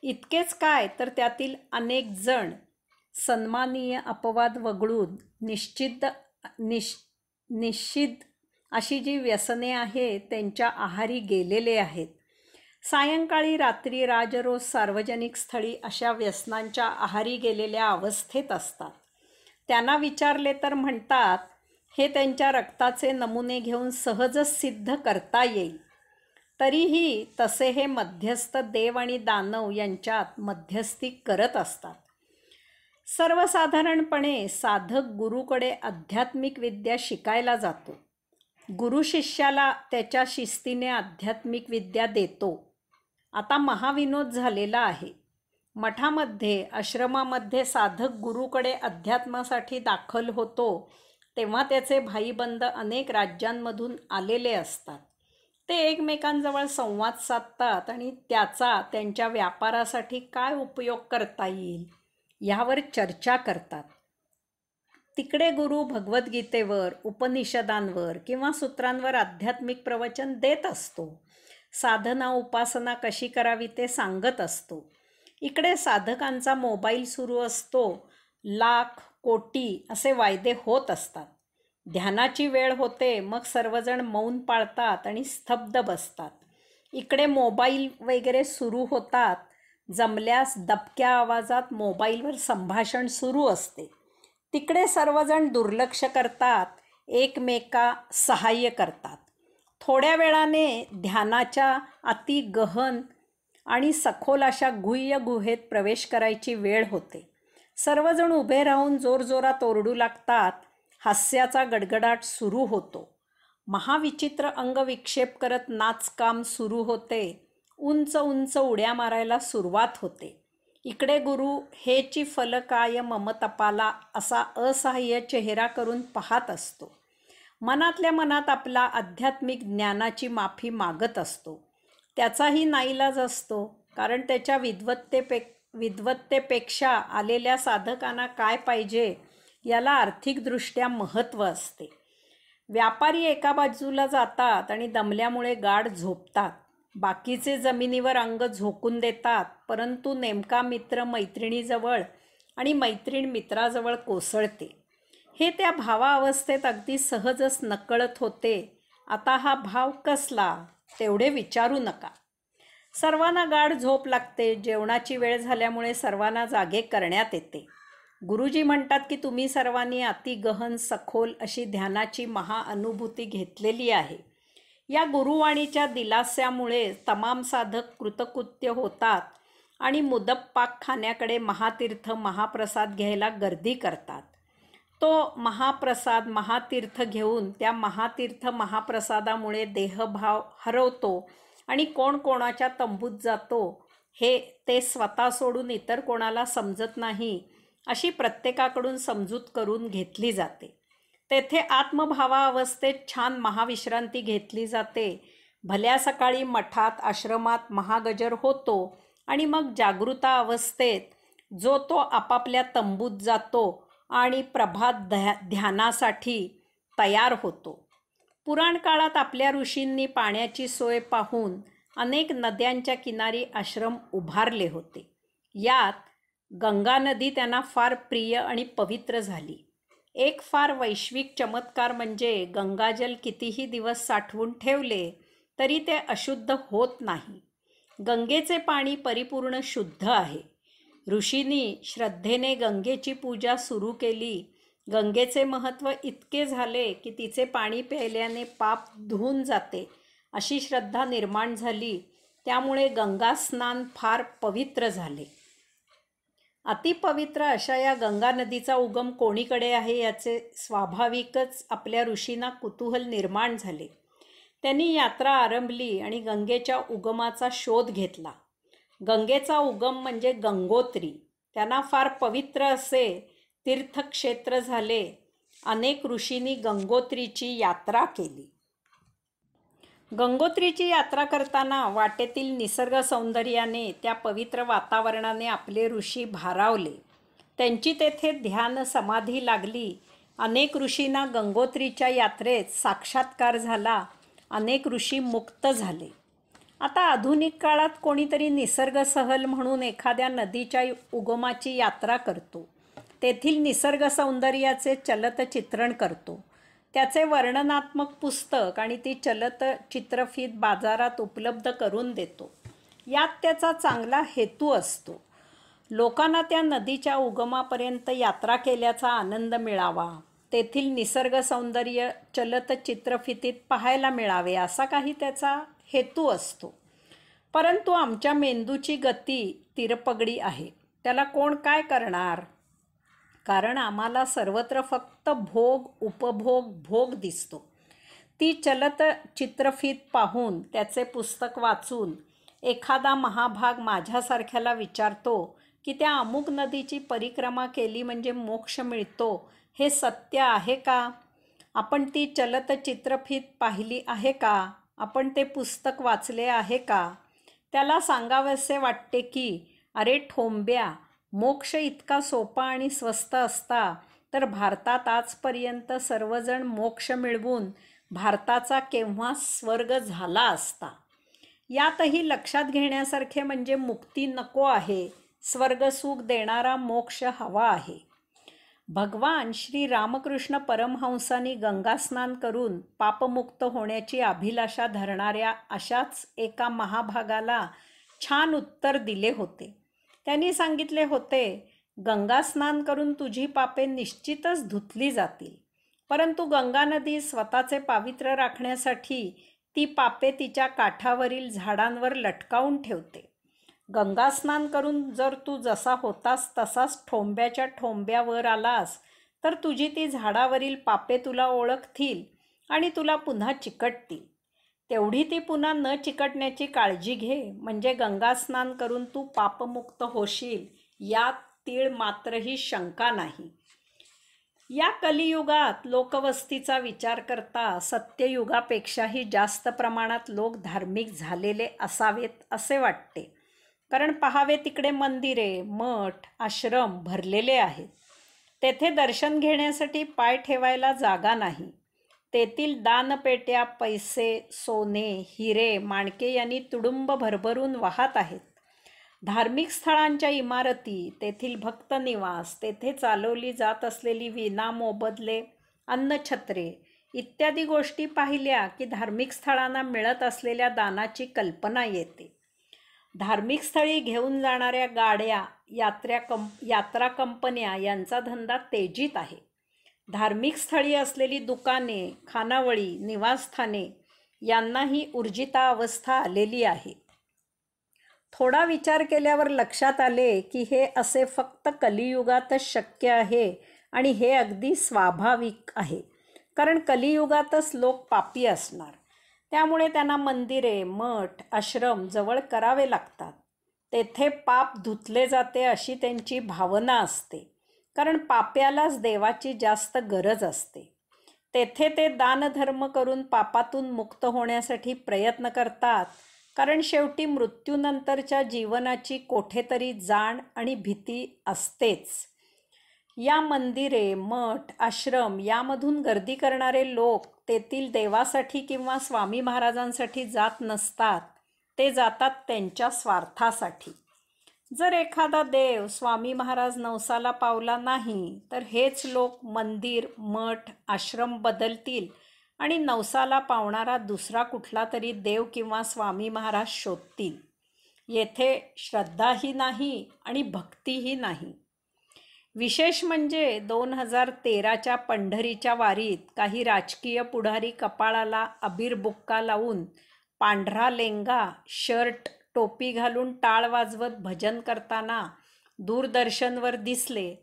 इतकेच काय तर त्यातील अनेक जण सन्मानीय अपवाद वगळून निश्चित अशी जी व्यसने आहेत त्यांच्या आहारी गेलेले आहेत. सायंकाळी, रात्री, राजरोज, सार्वजनिक स्थळी अशा व्यसनांच्या आहारी गेलेल्या अवस्थेत असतात. त्यांना विचारले तर म्हणतात हे त्यांच्या रक्ताचे नमुने घेऊन सहजच सिद्ध करता येईल. तरीही तसे हे मध्यस्थ देव आणि दानव यांच्यात मध्यस्थी करत असतात. सर्वसाधारणपणे साधक गुरुकडे आध्यात्मिक विद्या शिकायला जातो. गुरु शिष्याला त्याच्या शिस्तीने आध्यात्मिक विद्या देतो. आता महाविनोद झालेला आहे. मठामध्ये, आश्रमामध्ये साधक गुरुकडे अध्यात्मासाठी दाखल होतो तेव्हा त्याचे भाईबंद अनेक राज्यांमधून आलेले असतात. ते एकमेकांजवळ संवाद साधतात आणि त्याचा त्यांच्या व्यापारासाठी काय उपयोग करता येईल यावर चर्चा करतात. तिकडे गुरु भगवद्गीतेवर, उपनिषदांवर किंवा सूत्रांवर आध्यात्मिक प्रवचन देत असतो. साधना उपासना कशी करावी ते सांगत असतो. इकडे साधकांचा मोबाईल सुरू असतो. लाख कोटी असे वायदे होत असतात. ध्यानाची वेळ होते, मग सर्वजण मौन पाळतात आणि स्तब्ध बसतात. इकडे मोबाईल वगैरे सुरू होतात. जमल्यास दबक्या आवाजात मोबाईलवर संभाषण सुरू असते. तिकडे सर्वजण दुर्लक्ष करतात, एकमेका सहाय्य करतात. थोड्या वेळाने ध्यानाच्या अति गहन आणि सखोल अशा गुह्य गुहेत प्रवेश करायची वेळ होते. सर्वजण उभे राहून जोरजोरात ओरडू लागतात. हास्याचा गडगडाट सुरू होतो. महाविचित्र अंगविक्षेप करत नाचकाम सुरू होते. उंच उंच उड्या मारायला सुरुवात होते. इकडे गुरु हेची फलकाय मम तपाला असा असहाय्य चेहरा करून पाहत असतो. मनातल्या मनात आपला आध्यात्मिक ज्ञानाची माफी मागत असतो. त्याचाही नाईलाज असतो, कारण त्याच्या विद्वत्तेपेक्षा आलेल्या साधकांना काय पाहिजे याला आर्थिकदृष्ट्या महत्त्व असते. व्यापारी एका बाजूला जातात आणि दमल्यामुळे गाढ झोपतात. बाकीचे जमिनीवर अंग झोकून देतात, परंतु नेमका मित्र मैत्रिणीजवळ आणि मैत्रीण मित्राजवळ कोसळते. हे त्या भावावस्थेत अगदी सहजच नकळत होते. आता हा भाव कसला तेवढे विचारू नका. सर्वांना गाढ झोप लागते. जेवणाची वेळ झाल्यामुळे सर्वांना जागे करण्यात येते. गुरुजी म्हणतात की तुम्ही सर्वांनी अतिगहन सखोल अशी ध्यानाची महाअनुभूती घेतलेली आहे. या गुरुवाणीच्या दिलास्यामुळे तमाम साधक कृतकृत्य होतात आणि मुदप पाक खाण्याकडे महातीर्थ महाप्रसाद घ्यायला गर्दी करतात. तो महाप्रसाद महातीर्थ घेऊन त्या महातीर्थ महाप्रसादामुळे देहभाव हरवतो आणि कोण कोणाच्या तंबूत जातो हे ते स्वतः सोडून इतर कोणाला समजत नाही अशी प्रत्येकाकडून समजूत करून घेतली जाते. तेथे आत्मभावा अवस्थेत छान महाविश्रांती घेतली जाते. भल्या सकाळी मठात आश्रमात महागजर होतो आणि मग जागृता अवस्थेत जो तो आपापल्या तंबूत जातो आणि प्रभात ध्यानासाठी तयार होतो. पुराण काळात आपल्या ऋषींनी पाण्याची सोय पाहून अनेक नद्यांच्या किनारी आश्रम उभारले होते. यात गंगा नदी त्यांना फार प्रिय आणि पवित्र झाली. एक फार वैश्विक चमत्कार म्हणजे गंगाजल कितीही दिवस साठवून ठेवले तरी ते अशुद्ध होत नाही. गंगेचे पाणी परिपूर्ण शुद्ध आहे. ऋषींनी श्रद्धेने गंगेची पूजा सुरू केली. गंगेचे महत्त्व इतके झाले की तिचे पाणी प्यायल्याने पाप धुवून जाते अशी श्रद्धा निर्माण झाली. त्यामुळे गंगा स्नान फार पवित्र झाले. अतिपवित्र अशा या गंगा नदीचा उगम कोणीकडे आहे याचे स्वाभाविकच आपल्या ऋषींना कुतूहल निर्माण झाले. त्यांनी यात्रा आरंभली आणि गंगेच्या उगमाचा शोध घेतला. गंगेचा उगम म्हणजे गंगोत्री. त्यांना फार पवित्र असे तीर्थक्षेत्र झाले. अनेक ऋषींनी गंगोत्रीची यात्रा केली. गंगोत्रीची यात्रा करताना वाटेतील निसर्ग सौंदर्याने, त्या पवित्र वातावरणाने आपले ऋषी भारावले. त्यांची तेथे ध्यान समाधी लागली. अनेक ऋषींना गंगोत्रीच्या यात्रेत साक्षात्कार झाला. अनेक ऋषी मुक्त झाले. आता आधुनिक काळात कोणीतरी निसर्ग सहल म्हणून एखाद्या नदीच्या उगमाची यात्रा करतो. तेथील निसर्ग सौंदर्याचे चलत चित्रण करतो. त्याचे वर्णनात्मक पुस्तक आणि ती चलत चित्रफीत बाजारात उपलब्ध करून देतो. यात त्याचा चांगला हेतू असतो. लोकांना त्या नदीच्या उगमापर्यंत यात्रा केल्याचा आनंद मिळावा, तेथील निसर्ग सौंदर्य चलत चित्रफितीत पाहायला मिळावे असा काही त्याचा हेतू असतो. परंतु आमच्या मेंदूची गती तिरपगडी आहे. त्याला कोण काय करणार? कारण आम्हाला सर्वत्र फक्त भोग, उपभोग, भोग दिसतो. ती चलत चित्रफीत पाहून, त्याचे पुस्तक वाचून एखादा महाभाग माझ्यासारख्याला विचारतो की त्या अमुक नदीची परिक्रमा केली म्हणजे मोक्ष मिळतो, हे सत्य आहे का? आपण ती चलत चित्रफीत पाहिली आहे का? आपण ते पुस्तक वाचले आहे का? त्याला सांगावेसे वाटते की अरे ठोंब्या, मोक्ष इतका सोपा आणि स्वस्त असता तर भारतात आजपर्यंत सर्वजण मोक्ष मिळवून भारताचा केव्हा स्वर्ग झाला असता. यातही लक्षात घेण्यासारखे म्हणजे मुक्ती नको आहे, स्वर्गसुख देणारा मोक्ष हवा आहे. भगवान श्री रामकृष्ण परमहंसांनी गंगास्नान करून पापमुक्त होण्याची अभिलाषा धरणाऱ्या अशाच एका महाभागाला छान उत्तर दिले होते. त्यांनी सांगितले होते, गंगास्नान करून तुझी पापे निश्चितच धुतली जातील. परंतु गंगा नदी स्वतःचे पावित्र्य राखण्यासाठी ती पापे तिच्या काठावरील झाडांवर लटकावून ठेवते. गंगास्नान करून जर तू जसा होतास तसाच ठोंब्याच्या ठोंब्यावर आलास तर तुझी ती झाडावरील पापे तुला ओळखतील आणि तुला पुन्हा चिकटतील. तेवढी ती पुन्हा न चिकटण्याची काळजी घे, म्हणजे गंगास्नान करून तू पापमुक्त होशील, यात तीळ मात्रही शंका नाही. या कलियुगात लोकवस्तीचा विचार करता सत्ययुगापेक्षाही जास्त प्रमाणात लोक धार्मिक झालेले असावेत असे वाटते. कारण पहावे तिकडे मंदिरे, मठ, आश्रम भरलेले आहेत. तेथे दर्शन घेण्यासाठी पाय ठेवायला जागा नाही. तेथील दानपेट्या पैसे, सोने, हिरे, माणके यांनी तुडुंब भरभरून वाहत आहेत. धार्मिक स्थळांच्या इमारती, तेथील भक्तनिवास, तेथे चालवली जात असलेली विनामोबदले अन्नछत्रे इत्यादी गोष्टी पाहिल्या की धार्मिक स्थळांना मिळत असलेल्या दानाची कल्पना येते. धार्मिक स्थळी घेऊन जाणाऱ्या गाड्या, यात्रा कंपन्या यांचा धंदा तेजीत आहे. धार्मिक स्थळी असलेली दुकाने, खानावळी, निवासस्थाने यांनाही ऊर्जिता अवस्था आलेली आहे. थोडा विचार केल्यावर लक्षात आले की हे असे फक्त कलियुगातच शक्य आहे आणि हे अगदी स्वाभाविक आहे. कारण कलियुगातच लोक पापी असणार. त्यामुळे त्यांना मंदिरे, मठ, आश्रम जवळ करावे लागतात. तेथे पाप धुतले जाते अशी त्यांची भावना असते, कारण पाप्यालाच देवाची जास्त गरज असते. तेथे ते दानधर्म करून पापातून मुक्त होण्यासाठी प्रयत्न करतात, कारण शेवटी मृत्यूनंतरच्या जीवनाची कोठेतरी जाण आणि भीती असतेच. या मंदिरे, मठ, आश्रम यामधून गर्दी करणारे लोक तेथील देवासाठी किंवा स्वामी महाराजांसाठी जात नसतात, ते जातात त्यांच्या स्वार्थासाठी. जर एखादा देव स्वामी महाराज नवसाला पावला नाही, तर हेच लोक मंदिर, मठ, आश्रम बदलतील आणि नवसाला पावणारा दुसरा कुठला तरी देव किंवा स्वामी महाराज शोधतील. येथे श्रद्धाही नाही आणि भक्तीही नाही. विशेष म्हणजे 2013च्या पंढरीच्या वारीत काही राजकीय पुढारी कपाळाला अबीर बुक्का लावून, पांढरा लेंगा, शर्ट, टोपी घालून टाळ वाजवत भजन करताना दूरदर्शनवर दिसले,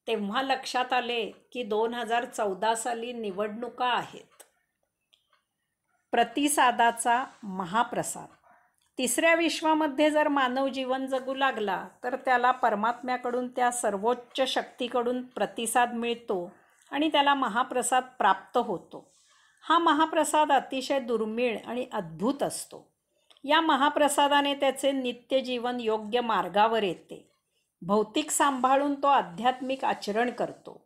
तेव्हा लक्षात आले की 2014 साली निवडणुका आहेत. प्रतिसादाचा महाप्रसाद. तिसऱ्या विश्वामध्ये जर मानव जीवन जगू लागला, तर त्याला परमात्म्याकडून, त्या सर्वोच्च शक्तीकडून प्रतिसाद मिळतो आणि त्याला महाप्रसाद प्राप्त होतो. हा महाप्रसाद अतिशय दुर्मिळ आणि अद्भुत असतो. या महाप्रसादाने त्याचे नित्य जीवन योग्य मार्गावर येते. भौतिक सांभाळून तो आध्यात्मिक आचरण करतो.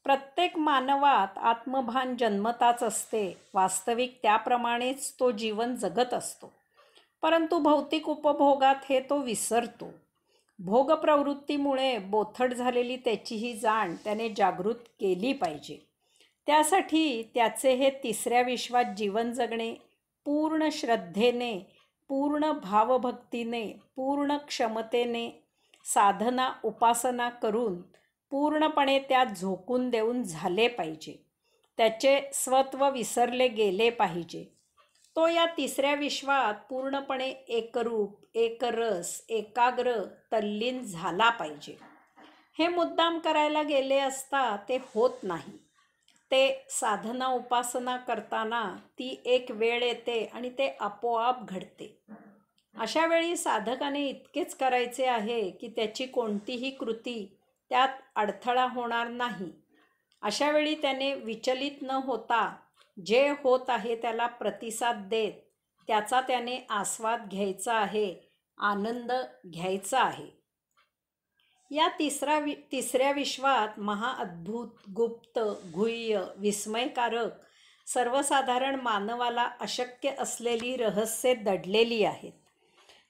प्रत्येक मानवात आत्मभान जन्मताच असते. वास्तविक त्याप्रमाणेच तो जीवन जगत असतो. परंतु भौतिक उपभोगात हे तो विसरतो. भोगप्रवृत्तीमुळे बोथट झालेली त्याची ही जाण त्याने जागृत केली पाहिजे. त्यासाठी त्याचे हे तिसऱ्या विश्वात जीवन जगणे पूर्ण श्रद्धेने, पूर्ण भावभक्तीने, पूर्ण क्षमतेने साधना उपासना करून पूर्णपणे त्यात झोकून देऊन झाले पाहिजे. त्याचे स्वत्व विसरले गेले पाहिजे. तो या तिसऱ्या विश्वात पूर्णपणे एकरूप, एकरस, एकाग्र, तल्लीन झाला पाहिजे. हे मुद्दाम करायला गेले असता ते होत नाही. ते साधना उपासना करताना ती एक वेळ येते आणि ते आपोआप घडते. अशा वेळी साधकाने इतकेच करायचे आहे की त्याची कोणतीही कृती त्यात अडथळा होणार नाही. अशा वेळी त्याने विचलित न होता जे होत आहे त्याला प्रतिसाद देत त्याचा त्याने आस्वाद घ्यायचा आहे, आनंद घ्यायचा आहे. या तिसऱ्या विश्वात महाअद्भुत, गुप्त, गुह्य, विस्मयकारक, सर्वसाधारण मानवाला अशक्य असलेली रहस्ये दडलेली आहेत.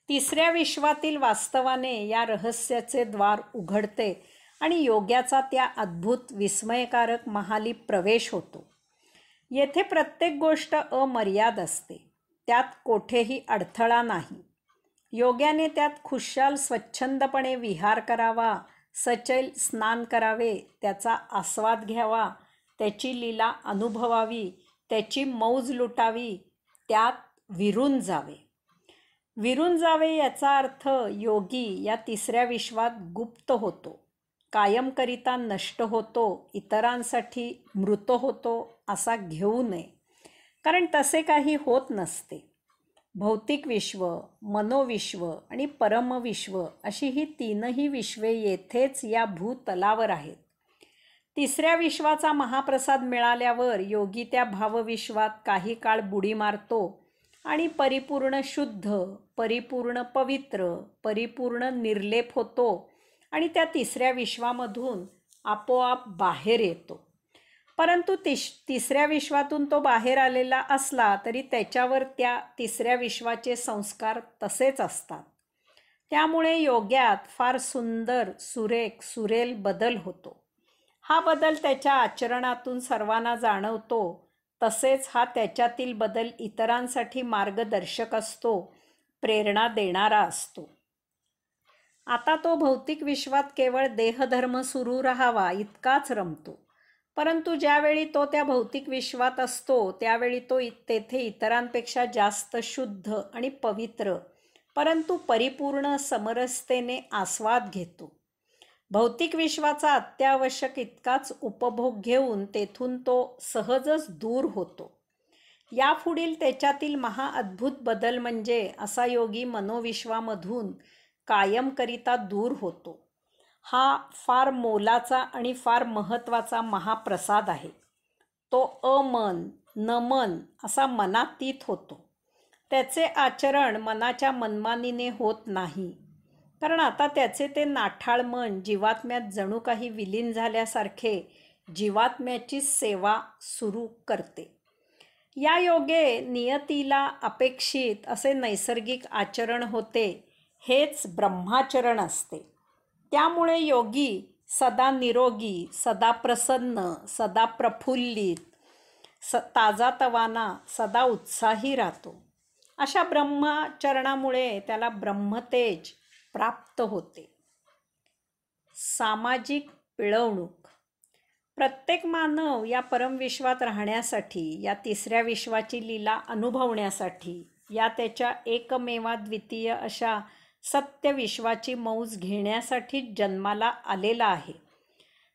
तिसऱ्या विश्वातील वास्तवाने या रहस्याचे द्वार उघडते आणि योग्याचा त्या अद्भुत, विस्मयकारक महाली प्रवेश होतो. येथे प्रत्येक गोष्ट अमर्याद असते. त्यात कोठेही अडथळा नाही. योग्याने त्यात खुशाल स्वच्छंदपणे विहार करावा, सचैल स्नान करावे, त्याचा आस्वाद घ्यावा, त्याची लीला अनुभवावी, त्याची मौज लुटावी, त्यात विरून जावे. विरून जावे याचा अर्थ योगी या तिसऱ्या विश्वात गुप्त होतो, कायमकरिता नष्ट होतो, इतरांसाठी मृत होतो असा घेऊ नये, कारण तसे काही होत नसते. भौतिक विश्व, मनोविश्व आणि परमविश्व अशी ही तीनही विश्वे येथेच या भूतलावर आहेत. तिसऱ्या विश्वाचा महाप्रसाद मिळाल्यावर योगी त्या भावविश्वात काही काळ बुडी मारतो आणि परिपूर्ण शुद्ध, परिपूर्ण पवित्र, परिपूर्ण निर्लेप होतो आणि त्या तिसऱ्या विश्वामधून आपोआप बाहेर येतो. परंतु तिसऱ्या विश्वातून तो बाहेर आलेला असला तरी त्याच्यावर त्या तिसऱ्या विश्वाचे संस्कार तसेच असतात. त्यामुळे योग्यात फार सुंदर, सुरेख, सुरेल बदल होतो. हा बदल त्याच्या आचरणातून सर्वांना जाणवतो. तसेच हा त्याच्यातील बदल इतरांसाठी मार्गदर्शक असतो, प्रेरणा देणारा असतो. आता तो भौतिक विश्वात केवळ देहधर्म सुरू राहावा इतकाच रमतो. परंतु ज्यावेळी तो त्या भौतिक विश्वात असतो त्यावेळी तो तेथे इतरांपेक्षा जास्त शुद्ध आणि पवित्र, परंतु परिपूर्ण समरसतेने आस्वाद घेतो. भौतिक विश्वाचा अत्यावश्यक इतकाच उपभोग घेऊन तेथून तो सहजच दूर होतो. यापुढील त्याच्यातील महाअद्भुत बदल म्हणजे असा योगी मनोविश्वामधून कायमकरिता दूर होतो. हा फार मोलाचा आणि फार महत्त्वाचा महाप्रसाद आहे. तो अमन नमन असा मनातीत होतो. त्याचे आचरण मनाच्या मनमानीने होत नाही, कारण आता त्याचे ते नाठाळ मन जीवात्म्यात जणू काही विलीन झाल्यासारखे जीवात्म्याची सेवा सुरू करते. या योगे नियतीला अपेक्षित असे नैसर्गिक आचरण होते. हेच ब्रह्माचरण असते. त्यामुळे योगी सदा निरोगी, सदा प्रसन्न, सदा प्रफुल्लित, ताजातवाना, सदा उत्साही राहतो. अशा ब्रह्माचरणामुळे त्याला ब्रह्मतेज प्राप्त होते. सामाजिक पिळवणूक. प्रत्येक मानव या परमविश्वात राहण्यासाठी, या तिसऱ्या विश्वाची लीला अनुभवण्यासाठी, या त्याच्या एकमेवाद्वितीय अशा सत्य विश्वाची मौज घेण्यासाठी जन्माला आलेला आहे.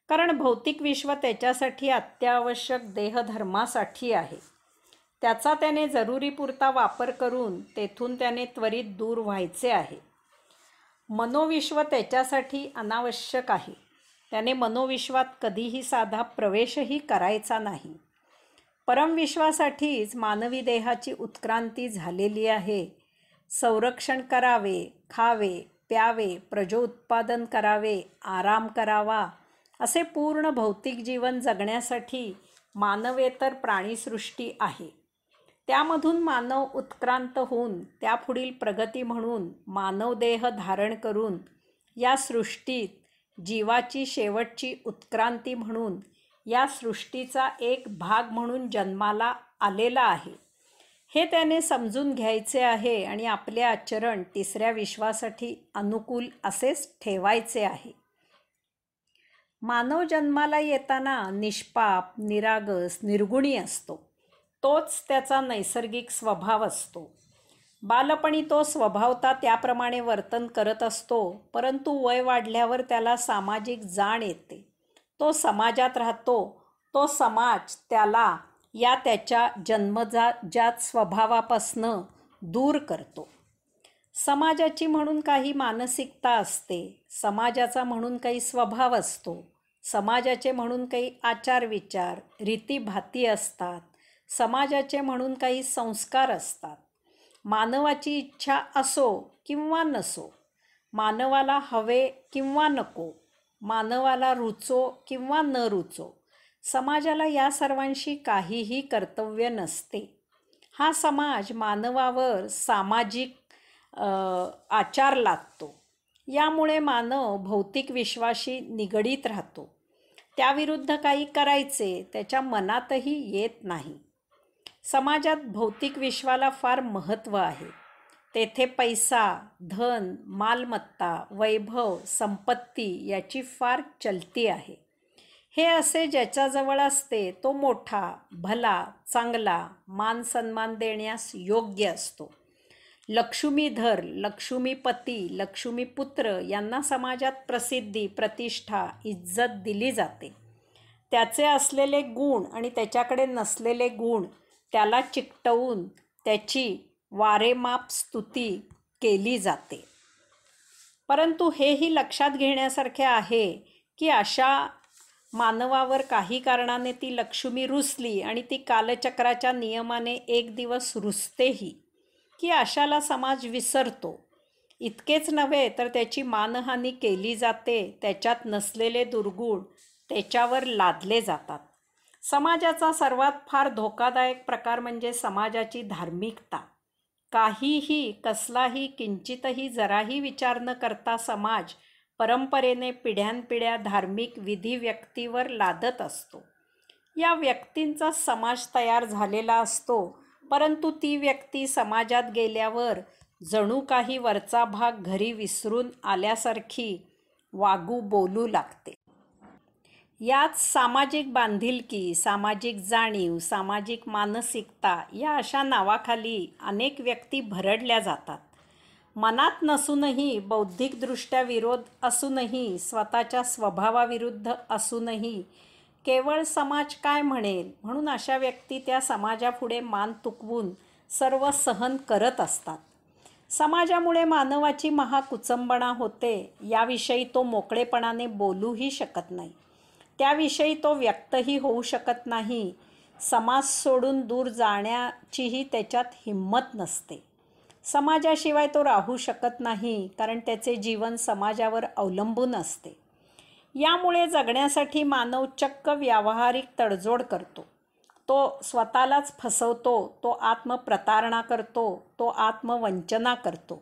कारण भौतिक विश्व त्याच्यासाठी अत्यावश्यक देहधर्मासाठी आहे. त्याचा त्याने जरुरीपुरता वापर करून तेथून त्याने त्वरित दूर व्हायचे आहे. मनोविश्व त्याच्यासाठी अनावश्यक आहे. त्याने मनोविश्वात कधीही साधा प्रवेशही करायचा नाही. परमविश्वासाठीच मानवी देहाची उत्क्रांती झालेली आहे. संरक्षण करावे, खावे, प्यावे, प्रजोत्पादन करावे, आराम करावा, असे पूर्ण भौतिक जीवन जगण्यासाठी मानवेतर प्राणीसृष्टी आहे. त्यामधून मानव उत्क्रांत होऊन त्यापुढील प्रगती म्हणून मानवदेह धारण करून या सृष्टीत जीवाची शेवटची उत्क्रांती म्हणून या सृष्टीचा एक भाग म्हणून जन्माला आलेला आहे. हे त्याने समजून घ्यायचे आहे आणि आपले आचरण तिसऱ्या विश्वासाठी अनुकूल असेच ठेवायचे आहे. मानव जन्माला येताना निष्पाप, निरागस, निर्गुणी असतो. तोच त्याचा नैसर्गिक स्वभाव असतो. बालपणी तो स्वभावता त्याप्रमाणे वर्तन करत असतो, परंतु वय वाढल्यावर त्याला सामाजिक जाण येते. तो समाजात राहतो. तो समाज त्याला या त्याच्या जन्मजात स्वभावापासनं दूर करतो. समाजाची म्हणून काही मानसिकता असते. समाजाचा म्हणून काही स्वभाव असतो. समाजाचे म्हणून काही आचारविचार, रीतीभाती असतात. समाजाचे म्हणून काही संस्कार असतात. मानवाची इच्छा असो किंवा नसो, मानवाला हवे किंवा नको, मानवाला रुचो किंवा न रुचो, समाजाला या सर्वांशी काहीही कर्तव्य नसते. हा समाज मानवावर सामाजिक आचार लादतो. यामुळे मानव भौतिक विश्वाशी निगडीत राहतो. त्याविरुद्ध काही करायचे त्याच्या मनातही येत नाही. समाजात भौतिक विश्वाला फार महत्त्व आहे. तेथे पैसा, धन, मालमत्ता, वैभव, संपत्ती याची फार चलती आहे. हे असे ज्याच्याजवळ असते तो मोठा, भला, चांगला, मान सन्मान देण्यास योग्य असतो. लक्ष्मीधर, लक्ष्मीपती, लक्ष्मीपुत्र यांना समाजात प्रसिद्धी, प्रतिष्ठा, इज्जत दिली जाते. त्याचे असलेले गुण आणि त्याच्याकडे नसलेले गुण त्याला चिकटवून त्याची वारेमाप स्तुती केली जाते. परंतु हेही लक्षात घेण्यासारखे आहे की अशा मानवावर काही कारणाने ती लक्ष्मी रुसली आणि ती कालचक्राच्या नियमाने एक दिवस रुसतेही, की अशाला समाज विसरतो. इतकेच नव्हे तर त्याची मानहानी केली जाते. त्याच्यात नसलेले दुर्गुण त्याच्यावर लादले जातात. समाजाचा सर्वात फार धोकादायक प्रकार म्हणजे समाजाची धार्मिकता. काहीही, कसलाही, किंचितही, जराही विचार न करता समाज परंपरेने पिढ्यानपिढ्या धार्मिक विधी व्यक्तीवर लादत असतो. या व्यक्तींचा समाज तयार झालेला असतो, परंतु ती व्यक्ती समाजात गेल्यावर जणू काही वरचा भाग घरी विसरून आल्यासारखी वागू बोलू लागते. यात सामाजिक बांधिलकी, सामाजिक जाणीव, सामाजिक मानसिकता या अशा नावाखाली अनेक व्यक्ती भरडल्या जातात. मनात नसूनही, बौद्धिकदृष्ट्या विरोध असूनही, स्वतःच्या स्वभावाविरुद्ध असूनही, केवळ समाज काय म्हणेल म्हणून अशा व्यक्ती त्या समाजापुढे मान तुकवून सर्व सहन करत असतात. समाजामुळे मानवाची महाकुचंबणा होते, याविषयी तो मोकळेपणाने बोलूही शकत नाही. त्याविषयी तो व्यक्तही होऊ शकत नाही. समाज सोडून दूर जाण्याचीही त्याच्यात हिंमत नसते. समाजाशिवाय तो राहू शकत नाही, कारण त्याचे जीवन समाजावर अवलंबून असते. यामुळे जगण्यासाठी मानव चक्क व्यावहारिक तडजोड करतो. तो स्वतःलाच फसवतो, तो आत्मप्रतारणा करतो, तो आत्मवंचना करतो.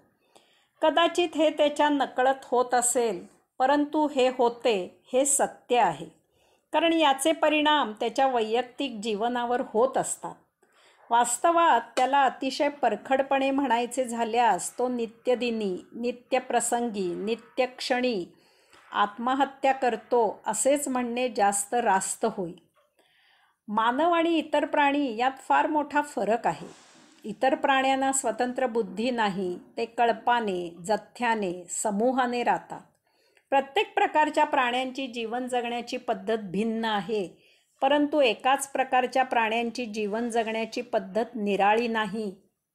कदाचित हे त्याच्या नकळत होत असेल, परंतु हे होते हे सत्य आहे, कारण याचे परिणाम त्याच्या वैयक्तिक जीवनावर होत असतात. वास्तवात त्याला अतिशय परखडपणे म्हणायचे झाल्यास तो नित्यदिनी, नित्यप्रसंगी, नित्यक्षणी आत्महत्या करतो असेच म्हणणे जास्त रास्त होईल. मानव आणि इतर प्राणी यात फार मोठा फरक आहे. इतर प्राण्यांना स्वतंत्र बुद्धी नाही, ते कळपाने, जथ्याने, समूहाने राहतात. प्रत्येक प्रकारच्या प्राण्यांची जीवन जगण्याची पद्धत भिन्न आहे, परंतु एकाच प्रकारच्या प्राण्यांची जीवन जगण्याची पद्धत निराळी नाही,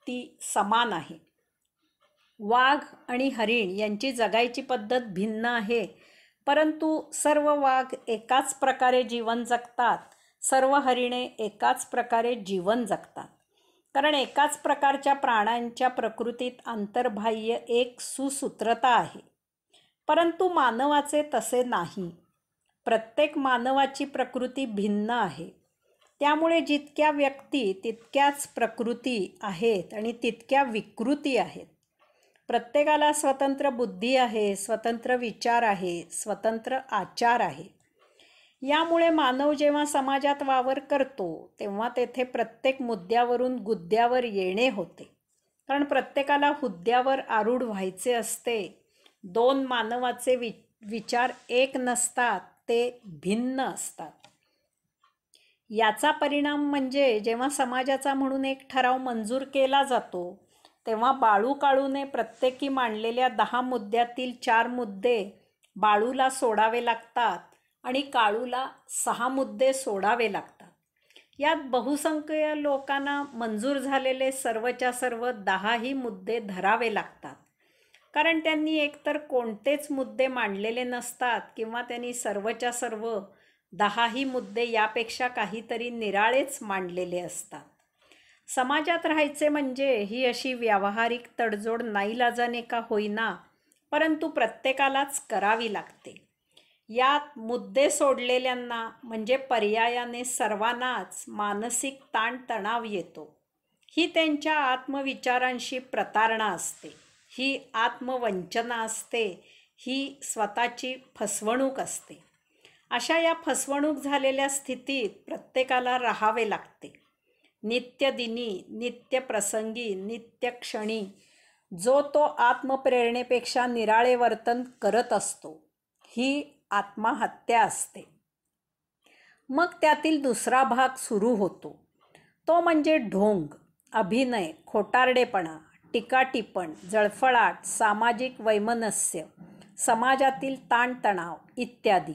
ती समान आहे. वाघ आणि हरिण यांची जगायची पद्धत भिन्न आहे, परंतु सर्व वाघ एकाच प्रकारे जीवन जगतात, सर्व हरिणे एकाच प्रकारे जीवन जगतात, कारण एकाच प्रकारच्या प्राण्यांच्या प्रकृतीत अंतर्बाह्य एक सुसूत्रता आहे. परंतु मानवाचे तसे नाही. प्रत्येक मानवाची प्रकृती भिन्न आहे. त्यामुळे जितक्या व्यक्ती तितक्याच प्रकृती आहेत आणि तितक्या विकृती आहेत. प्रत्येकाला स्वतंत्र बुद्धी आहे, स्वतंत्र विचार आहे, स्वतंत्र आचार आहे. यामुळे मानव जेव्हा समाजात वावर करतो, तेव्हा तेथे प्रत्येक मुद्द्यावरून गुद्द्यावर येणे होते, कारण प्रत्येकाला हुद्द्यावर आरूढ व्हायचे असते. दोन मानवाचे विचार एक नसतात, ते भिन्न असतात. याचा परिणाम म्हणजे जेव्हा समाजाचा म्हणून एक ठराव मंजूर केला जातो, तेव्हा बाळू काळूने प्रत्येकी मांडलेल्या 10 मुद्द्यातील 4 मुद्दे बाळूला सोडावे लागतात आणि काळूला 6 मुद्दे सोडावे लागतात. यात बहुसंख्य लोकांना मंजूर झालेले सर्वच्या सर्व 10ही मुद्दे धरावे लागतात, कारण त्यांनी एकतर कोणतेच मुद्दे मांडलेले नसतात किंवा त्यांनी सर्वच्या सर्व 10ही मुद्दे यापेक्षा काहीतरी निराळेच मांडलेले असतात. समाजात राहायचे म्हणजे ही अशी व्यावहारिक तडजोड नाईलाजाने का होईना, परंतु प्रत्येकालाच करावी लागते. यात मुद्दे सोडलेल्यांना म्हणजे पर्यायाने सर्वांनाच मानसिक ताणतणाव येतो. ही त्यांच्या आत्मविचारांशी प्रतारणा असते, ही आत्मवंचना असते, ही स्वतःची फसवणूक असते. अशा या फसवणूक झालेल्या स्थितीत प्रत्येकाला राहावे लागते. नित्यदिनी, नित्यप्रसंगी, नित्यक्षणी जो तो आत्मप्रेरणेपेक्षा निराळे वर्तन करत असतो, ही आत्महत्या असते. मग त्यातील दुसरा भाग सुरू होतो, तो म्हणजे ढोंग, अभिनय, खोटारडेपणा, टीकाटिप्पण, जळफळाट, सामाजिक वैमनस्य, समाजातील ताणतणाव इत्यादी.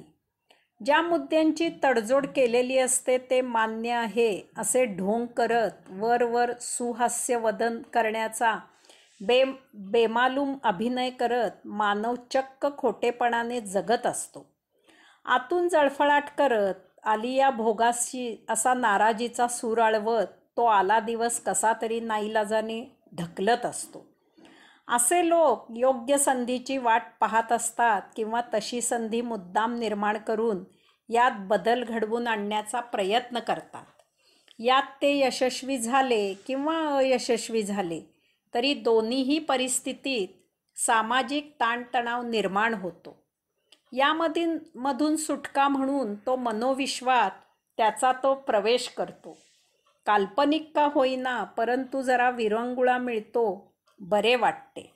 ज्या मुद्द्यांची तडजोड केलेली असते ते मान्य आहे असे ढोंग करत वर सुहास्यवदन करण्याचा बेमालूम अभिनय करत मानव चक्क खोटेपणाने जगत असतो. आतून जळफळाट करत आलिया भोगाशी असा नाराजीचा सूर आळवत तो आला दिवस कसा तरी नाईलाजाने ढकलत असतो. असे लोक योग्य संधीची वाट पाहत असतात किंवा तशी संधी मुद्दाम निर्माण करून यात बदल घडवून आणण्याचा प्रयत्न करतात. यात ते यशस्वी झाले किंवा अयशस्वी झाले तरी दोन्हीही परिस्थितीत सामाजिक ताणतणाव निर्माण होतो. मधून सुटका म्हणून तो मनोविश्वात त्याचा तो प्रवेश करतो. काल्पनिक का होईना, परंतु जरा विरंगुळा मिळतो, बरे वाटते.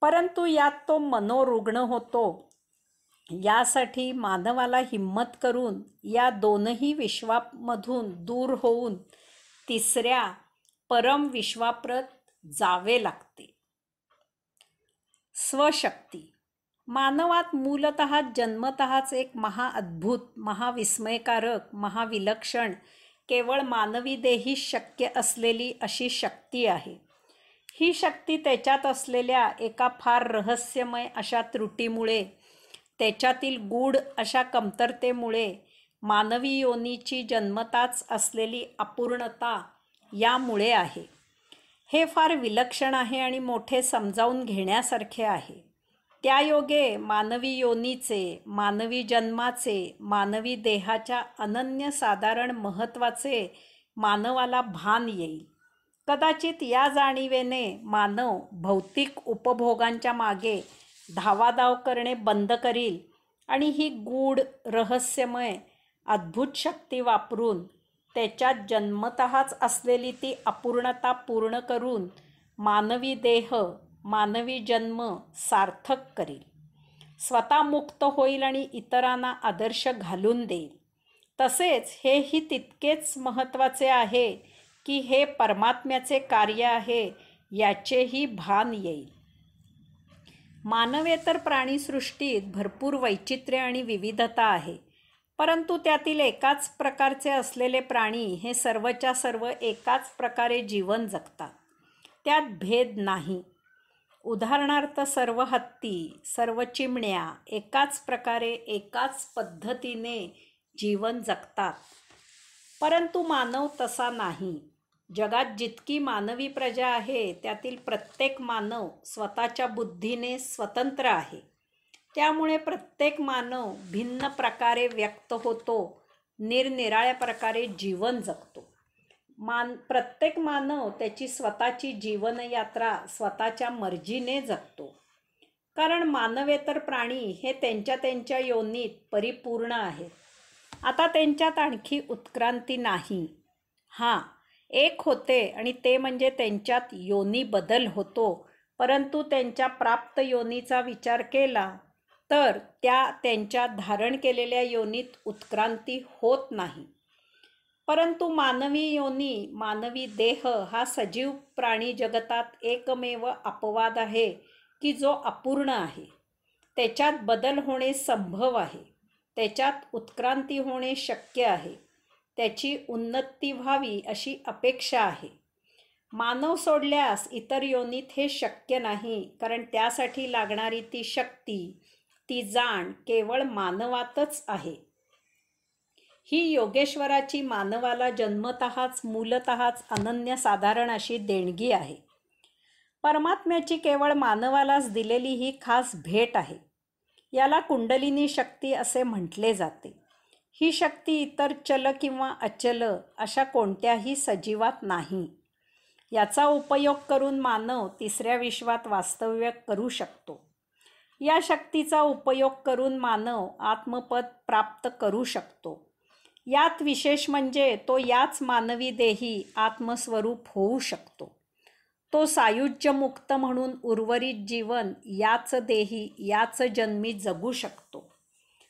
परंतु यात तो मनोरुग्ण होतो. यासाठी मानवाला हिम्मत करून या दोनही विश्वामधून दूर होऊन तिसऱ्या परम विश्वाप्रत जावे लागते. स्वशक्ती. मानवात मूलतः जन्मतःच एक महाअद्भुत, महाविस्मयकारक, महाविलक्षण, केवळ मानवी देही शक्य असलेली अशी शक्ती आहे. ही शक्ती त्याच्यात असलेल्या एका फार रहस्यमय अशा त्रुटीमुळे, त्याच्यातील गूढ अशा कमतरतेमुळे, मानवी योनीची जन्मताच असलेली अपूर्णता यामुळे आहे. हे फार विलक्षण आहे आणि मोठे समजावून घेण्यासारखे आहे. त्यायोगे मानवी योनीचे, मानवी जन्माचे, मानवी देहाच्या अनन्यसाधारण महत्त्वाचे मानवाला भान येईल. कदाचित या जाणीवेने मानव भौतिक उपभोगांच्या मागे धावाधाव करणे बंद करील आणि ही गूढ रहस्यमय अद्भुत शक्ती वापरून त्याच्यात जन्मतःच असलेली ती अपूर्णता पूर्ण करून मानवी देह, मानवी जन्म सार्थक करील. स्वतः मुक्त होईल आणि इतरांना आदर्श घालून देईल. तसेच हेही तितकेच महत्त्वाचे आहे की हे परमात्म्याचे कार्य आहे याचेही भान येईल. मानवेतर प्राणीसृष्टीत भरपूर वैचित्र्य आणि विविधता आहे, परंतु त्यातील एकाच प्रकारचे असलेले प्राणी हे सर्वच्या सर्व एकाच प्रकारे जीवन जगतात. त्यात भेद नाही. उदाहरणार्थ सर्व हत्ती, सर्व चिमण्या एकाच प्रकारे एकाच पद्धतीने जीवन जगतात, परंतु मानव तसा नाही. जगात जितकी मानवी प्रजा आहे त्यातील प्रत्येक मानव स्वतःच्या बुद्धीने स्वतंत्र आहे. त्यामुळे प्रत्येक मानव भिन्न प्रकारे व्यक्त होतो, निरनिराळ्या प्रकारे जीवन जगतो. प्रत्येक मानव त्याची स्वतःची जीवनयात्रा स्वतःच्या मर्जीने जगतो. कारण मानवेतर प्राणी हे त्यांच्या त्यांच्या योनीत परिपूर्ण आहेत. आता त्यांच्यात आणखी उत्क्रांती नाही. हां, एक होते आणि ते म्हणजे त्यांच्यात योनी बदल होतो, परंतु त्यांच्या प्राप्त योनीचा विचार केला तर त्यांच्या धारण केलेल्या योनीत उत्क्रांती होत नाही. परंतु मानवी योनी, मानवी देह हा सजीव प्राणी जगतात एकमेव अपवाद आहे की जो अपूर्ण आहे. त्याच्यात बदल होणे संभव आहे. त्याच्यात उत्क्रांती होणे शक्य आहे. त्याची उन्नती व्हावी अशी अपेक्षा आहे. मानव सोडल्यास इतर योनीत हे शक्य नाही, कारण त्यासाठी लागणारी ती शक्ती, ती जाण केवळ मानवातच आहे. ही योगेश्वराची मानवाला जन्मतःच मूलतःच अनन्यसाधारण अशी देणगी आहे. परमात्म्याची केवळ मानवालाच दिलेली ही खास भेट आहे. याला कुंडलिनी शक्ती असे म्हटले जाते. ही शक्ती इतर चल किंवा अचल अशा कोणत्याही सजीवात नाही. याचा उपयोग करून मानव तिसऱ्या विश्वात वास्तव्य करू शकतो. या शक्तीचा उपयोग करून मानव आत्मपद प्राप्त करू शकतो. यात विशेष म्हणजे तो याच मानवी देही आत्मस्वरूप होऊ शकतो. तो सायुज्यमुक्त म्हणून उर्वरित जीवन याच देही याच जन्मी जगू शकतो.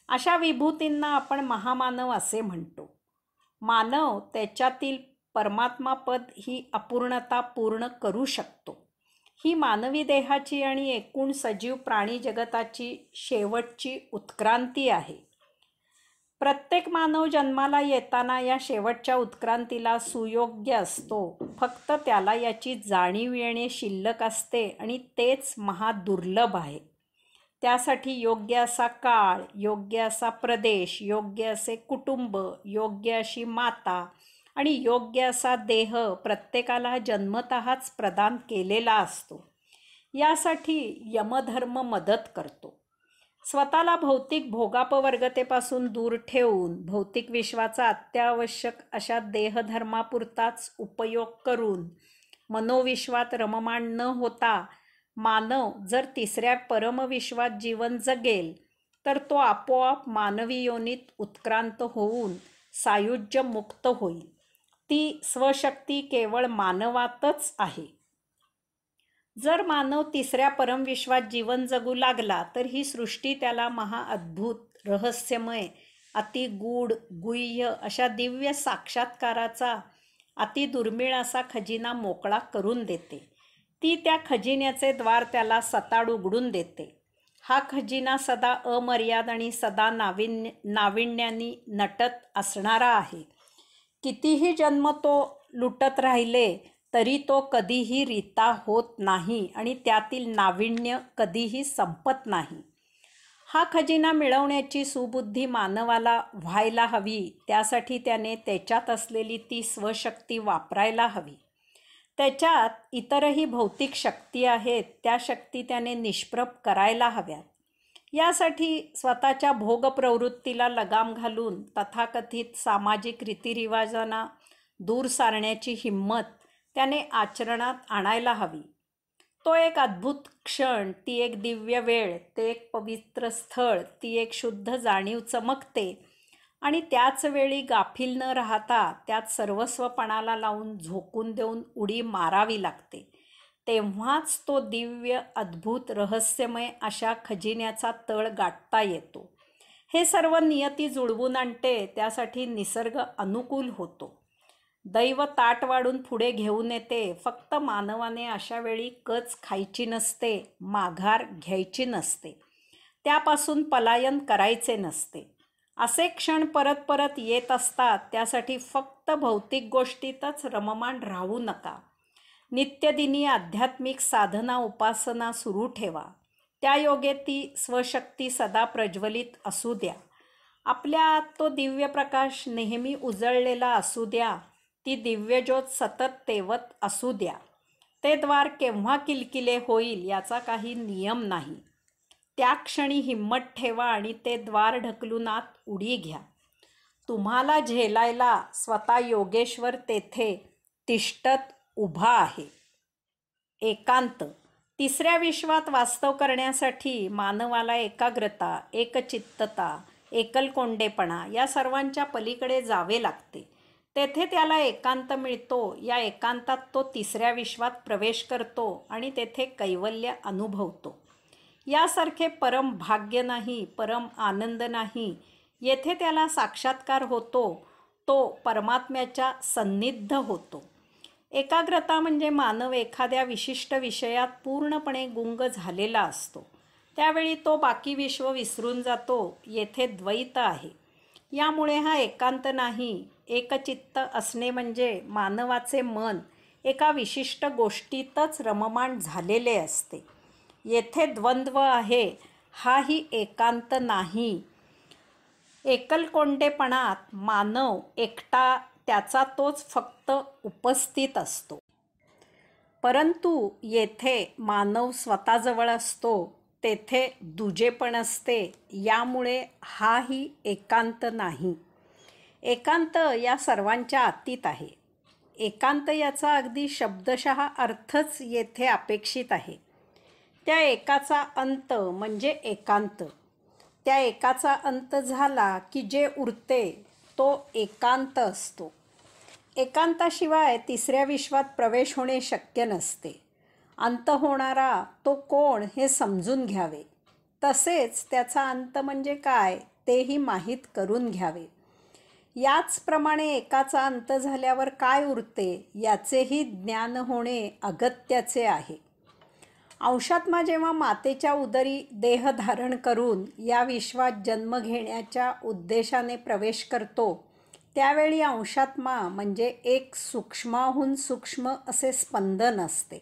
अशा विभूतींना आपण महामानव असे म्हणतो. मानव त्याच्यातील परमात्मापद ही अपूर्णता पूर्ण करू शकतो. ही मानवी देहाची आणि एकूण सजीव प्राणी जगताची शेवटची उत्क्रांती आहे. प्रत्येक मानव जन्माला येताना या शेवटच्या उत्क्रांतीला सुयोग्य असतो. फक्त त्याला याची जाणीव येणे शिल्लक असते आणि तेच महादुर्लभ आहे. त्यासाठी योग्य असा काळ, योग्य असा प्रदेश, योग्य असे कुटुंब, योग्य अशी माता आणि योग्य असा देह प्रत्येकाला जन्मतःच प्रदान केलेला असतो. यासाठी यमधर्म मदत करतो. स्वतःला भौतिक भोगापवर्गतेपासून दूर ठेवून भौतिक विश्वाचा अत्यावश्यक अशा देहधर्मापुरताच उपयोग करून मनोविश्वात रममाण न होता मानव जर तिसऱ्या परमविश्वात जीवन जगेल तर तो आपोआप मानवी योनीत उत्क्रांत होऊन सायुज्य मुक्त होईल. ती स्वशक्ती केवळ मानवातच आहे. जर मानव तिसऱ्या परमविश्वात जीवन जगू लागला तर ही सृष्टी त्याला महाअद्भुत, रहस्यमय, अतिगूढ, गुह्य अशा दिव्य साक्षात्काराचा अतिदुर्मिळ असा खजिना मोकळा करून देते. ती त्या खजिन्याचे द्वार त्याला सताड उघडून देते. हा खजिना सदा अमर्याद आणि सदा नाविन्याने नटत असणारा आहे. कितीही जन्म तो लुटत राहिले तरी तो कधीही रिता होत नाही आणि त्यातील नाविन्य कधीही संपत नाही. हा खजिना मिळवण्याची सुबुद्धी मानवाला व्हायला हवी. त्यासाठी त्याने त्याच्यात असलेली ती स्वशक्ती वापरायला हवी. त्याच्यात इतरही भौतिक शक्ती आहेत, त्या शक्ती त्याने निष्प्रभ करायला हव्यात. यासाठी स्वतःच्या भोगप्रवृत्तीला लगाम घालून तथाकथित सामाजिक रीतिरिवाजांना दूर सारण्याची हिंमत त्याने आचरणात आणायला हवी. तो एक अद्भुत क्षण, ती एक दिव्य वेळ, ते एक पवित्र स्थळ, ती एक शुद्ध जाणीव चमकते आणि त्याच वेळी गाफील न राहता त्यात सर्वस्वपणाला लावून झोकून देऊन उडी मारावी लागते. तेव्हाच तो दिव्य, अद्भुत, रहस्यमय अशा खजिन्याचा तळ गाठता येतो. हे सर्व नियती जुळवून आणते, त्यासाठी निसर्ग अनुकूल होतो. दैव ताट वाढून पुढे घेऊन येते. फक्त मानवाने अशा वेळी कच खायची नसते, माघार घ्यायची नसते, त्यापासून पलायन करायचे नसते. असे क्षण परत परत येत असतात. त्यासाठी फक्त भौतिक गोष्टीतच रममाण राहू नका. नित्यदिनी आध्यात्मिक साधना उपासना सुरू ठेवा. त्या योगे ती स्वशक्ती सदा प्रज्वलित असू द्या. आपल्यात तो दिव्य प्रकाश नेहमी उजळलेला असू द्या. ती दिव्यज्योत सतत तेवत असू द्या. ते द्वार केव्हा किलकिले होईल याचा काही नियम नाही. त्या क्षणी हिंमत ठेवा आणि ते द्वार ढकलून आत उडी घ्या. तुम्हाला झेलायला स्वतः योगेश्वर तेथे तिष्ठत उभा आहे. एकांत. तिसऱ्या विश्वात वास्तव करण्यासाठी मानवाला एकाग्रता, एकचित्तता, एकलकोंडेपणा या सर्वांच्या पलीकडे जावे लागते. तेथे त्याला एकांत मिळतो. या एकांतात तो तिसऱ्या विश्वात प्रवेश करतो आणि तेथे कैवल्य अनुभवतो. यासारखे परम भाग्य नाही, परम आनंद नाही. येथे त्याला साक्षात्कार होतो. तो परमात्म्याच्या सन्निध होतो. एकाग्रता म्हणजे मानव एखाद्या विशिष्ट विषयात पूर्णपणे गुंग झालेला असतो. त्यावेळी तो बाकी विश्व विसरून जातो. येथे द्वैत आहे. यामुळे हा एकांत नाही. एकचित्त असणे म्हणजे मानवाचे मन एका विशिष्ट गोष्टीतच रममाण झालेले असते. येथे द्वंद्व आहे. हाही एकांत नाही. एकलकोंडेपणात मानव एकटा, त्याचा तोच फक्त उपस्थित असतो. परंतु येथे मानव स्वतःजवळ असतो. तेथे दुजेपण असते. यामुळे हाही एकांत नाही. एकांत या सर्वांच्या अतीत आहे. एकांत याचा अगदी शब्दशः अर्थच येथे अपेक्षित आहे. त्या एकाचा अंत म्हणजे एकांत. त्या एकाचा अंत झाला की जे उरते तो एकांत असतो. एकांताशिवाय तिसऱ्या विश्वात प्रवेश होणे शक्य नसते. अंत होणारा तो कोण हे समजून घ्यावे. तसेच त्याचा अंत म्हणजे काय तेही माहीत करून घ्यावे. याचप्रमाणे एकाचा अंत झाल्यावर काय उरते याचेही ज्ञान होणे अगत्याचे आहे. अंशात्मा जेव्हा मातेच्या उदरी देह धारण करून या विश्वात जन्म घेण्याच्या उद्देशाने प्रवेश करतो, त्यावेळी अंशात्मा म्हणजे एक सूक्ष्माहून सूक्ष्म असे स्पंदन असते.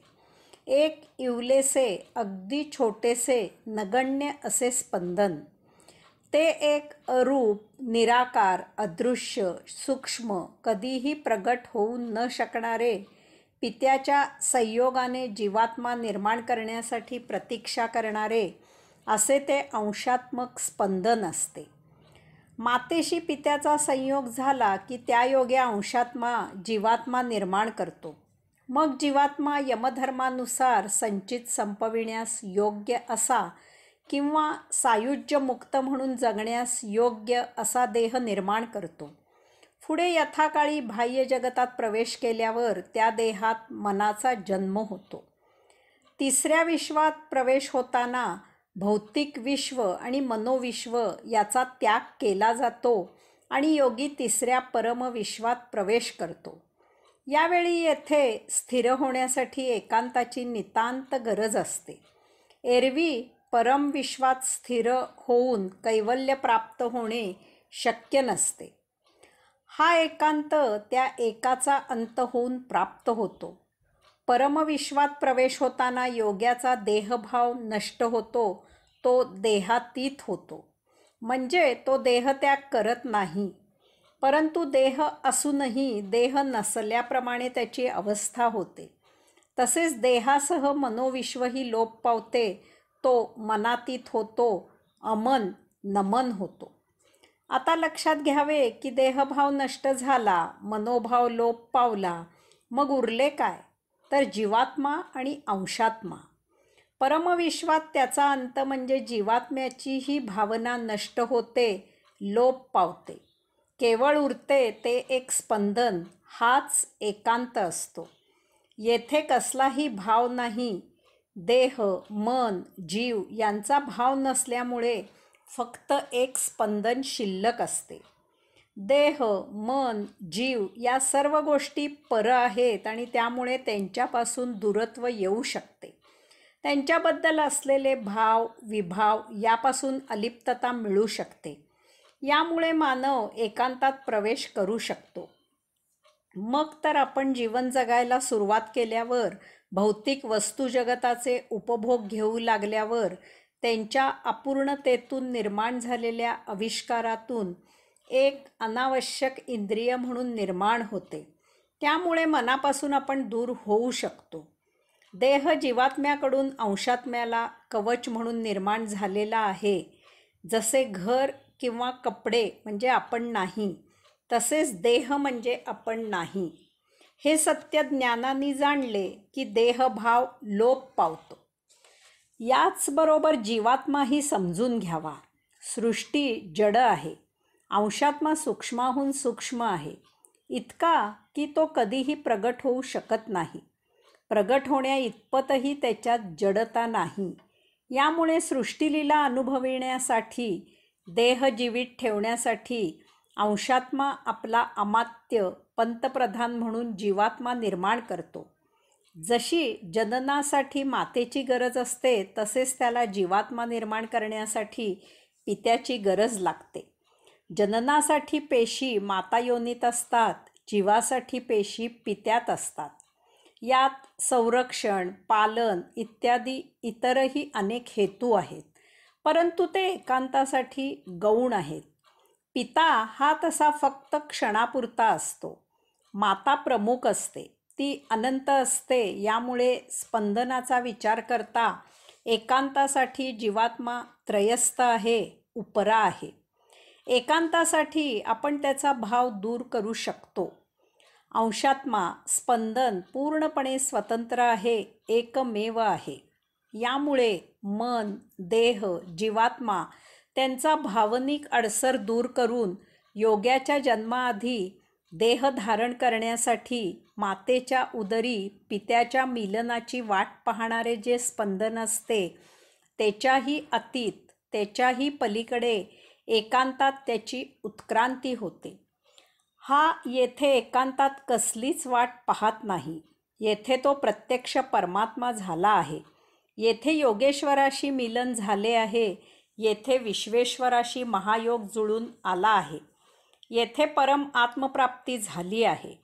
एक इवलेसे, अगदी छोटेसे, नगण्य असे स्पंदन. ते एक अरूप, निराकार, अदृश्य, सूक्ष्म, कधीही प्रगट होऊ न शकणारे, पित्याच्या संयोगाने जीवात्मा निर्माण करण्यासाठी प्रतीक्षा करणारे असे ते अंशात्मक स्पंदन असते. मातेशी पित्याचा संयोग झाला की त्या योगे अंशात्मा जीवात्मा निर्माण करतो. मग जीवात्मा यमधर्मानुसार संचित संपविण्यास योग्य असा किंवा सायुज्य मुक्त म्हणून जगण्यास योग्य असा देह निर्माण करतो. पुढे यथाकाळी बाह्य जगतात प्रवेश केल्यावर त्या देहात मनाचा जन्म होतो. तिसऱ्या विश्वात प्रवेश होताना भौतिक विश्व आणि मनोविश्व याचा त्याग केला जातो आणि योगी तिसऱ्या परमविश्वात प्रवेश करतो. यावेळी येथे स्थिर होण्यासाठी एकांताची नितांत गरज असते. एरवी परमविश्वात स्थिर होऊन कैवल्य प्राप्त होणे शक्य नसते. हा एकांत त्या एकाचा अंत होऊन प्राप्त होतो. परमविश्वात प्रवेश होताना योग्याचा देहभाव नष्ट होतो, तो देहातीत होतो. म्हणजे तो देहत्याग करत नाही, परंतु देह असूनही देह नसल्याप्रमाणे त्याची अवस्था होते. तसेच देहासह मनोविश्वही लोप पावते, तो मनातीत होतो, अमन नमन होतो. आता लक्षात घ्यावे की देहभाव नष्ट झाला, मनोभाव लोप पावला, मग उरले काय? तर जीवात्मा आणि अंशात्मा. परमविश्वात त्याचा अंत म्हणजे जीवात्म्याची ही भावना नष्ट होते, लोप पावते. केवळ उरते ते एक स्पंदन, हाच एकांत असतो. येथे कसलाही भाव नाही. देह, मन, जीव यांचा भाव नसल्यामुळे फक्त एक स्पंदन शिल्लक असते. देह, मन, जीव या सर्व गोष्टी पर आहेत आणि त्यामुळे त्यांच्यापासून दूरत्व येऊ शकते. त्यांच्याबद्दल असलेले भाव, विभाव यापासून अलिप्तता मिळू शकते. यामुळे मानव एकांतात प्रवेश करू शकतो. मग तर आपण जीवन जगायला सुरुवात केल्यावर, भौतिक वस्तुजगताचे उपभोग घेऊ लागल्यावर, त्यांच्या अपूर्णतेतून निर्माण झालेल्या आविष्कारातून एक अनावश्यक इंद्रिय म्हणून निर्माण होते. त्यामुळे मनापासून आपण दूर होऊ शकतो. देह जीवात्म्याकडून अंशात्म्याला कवच म्हणून निर्माण झालेला आहे. जसे घर किंवा कपडे म्हणजे आपण नाही, तसेच देह म्हणजे आपण नाही. हे सत्य ज्ञानाने जाणले की देहभाव लोप पावतो. याचबरोबर जीवात्माही समजून घ्यावा. सृष्टी जड आहे, अंशात्मा सूक्ष्माहून सूक्ष्म आहे, इतका की तो कधीही प्रगट होऊ शकत नाही. प्रगट होण्या इतपतही त्याच्यात जडता नाही. यामुळे सृष्टीलीला अनुभविण्यासाठी, देह जीवित ठेवण्यासाठी अंशात्मा आपला अमात्य पंतप्रधान म्हणून जीवात्मा निर्माण करतो. जशी जननासाठी मातेची गरज असते, तसेच त्याला जीवात्मा निर्माण करण्यासाठी पित्याची गरज लागते. जननासाठी पेशी मातायोनीत असतात, जीवासाठी पेशी पित्यात असतात. यात संरक्षण, पालन इत्यादी इतरही अनेक हेतू आहेत, परंतु ते एकांतासाठी गौण आहेत. पिता हा तसा फक्त क्षणापुरता असतो. माता प्रमुख असते, ती अनंत असते. यामुळे स्पंदनाचा विचार करता एकांतासाठी जीवात्मा त्रयस्थ आहे, उपरा आहे. एकांतासाठी आपण त्याचा भाव दूर करू शकतो. अंशात्मा, स्पंदन पूर्णपणे स्वतंत्र आहे, एकमेव आहे. यामुळे मन, देह, जीवात्मा त्यांचा भावनिक अडसर दूर करून योग्याच्या जन्माआधी देह धारण करण्यासाठी मातेच्या उदरी पित्याच्या मिलनाची वाट पाहणारे जे स्पंदन असते, त्याच्याही अतीत, त्याच्याही पलीकडे एकांतात त्याची उत्क्रांती होते. हा येथे एकांतात कसलीच वाट पाहत नाही. येथे तो प्रत्यक्ष परमात्मा झाला आहे. येथे योगेश्वराशी मिलन झाले आहे. येथे विश्वेश्वराशी महायोग जुळून आला आहे. येथे परम आत्मप्राप्ती झाली आहे.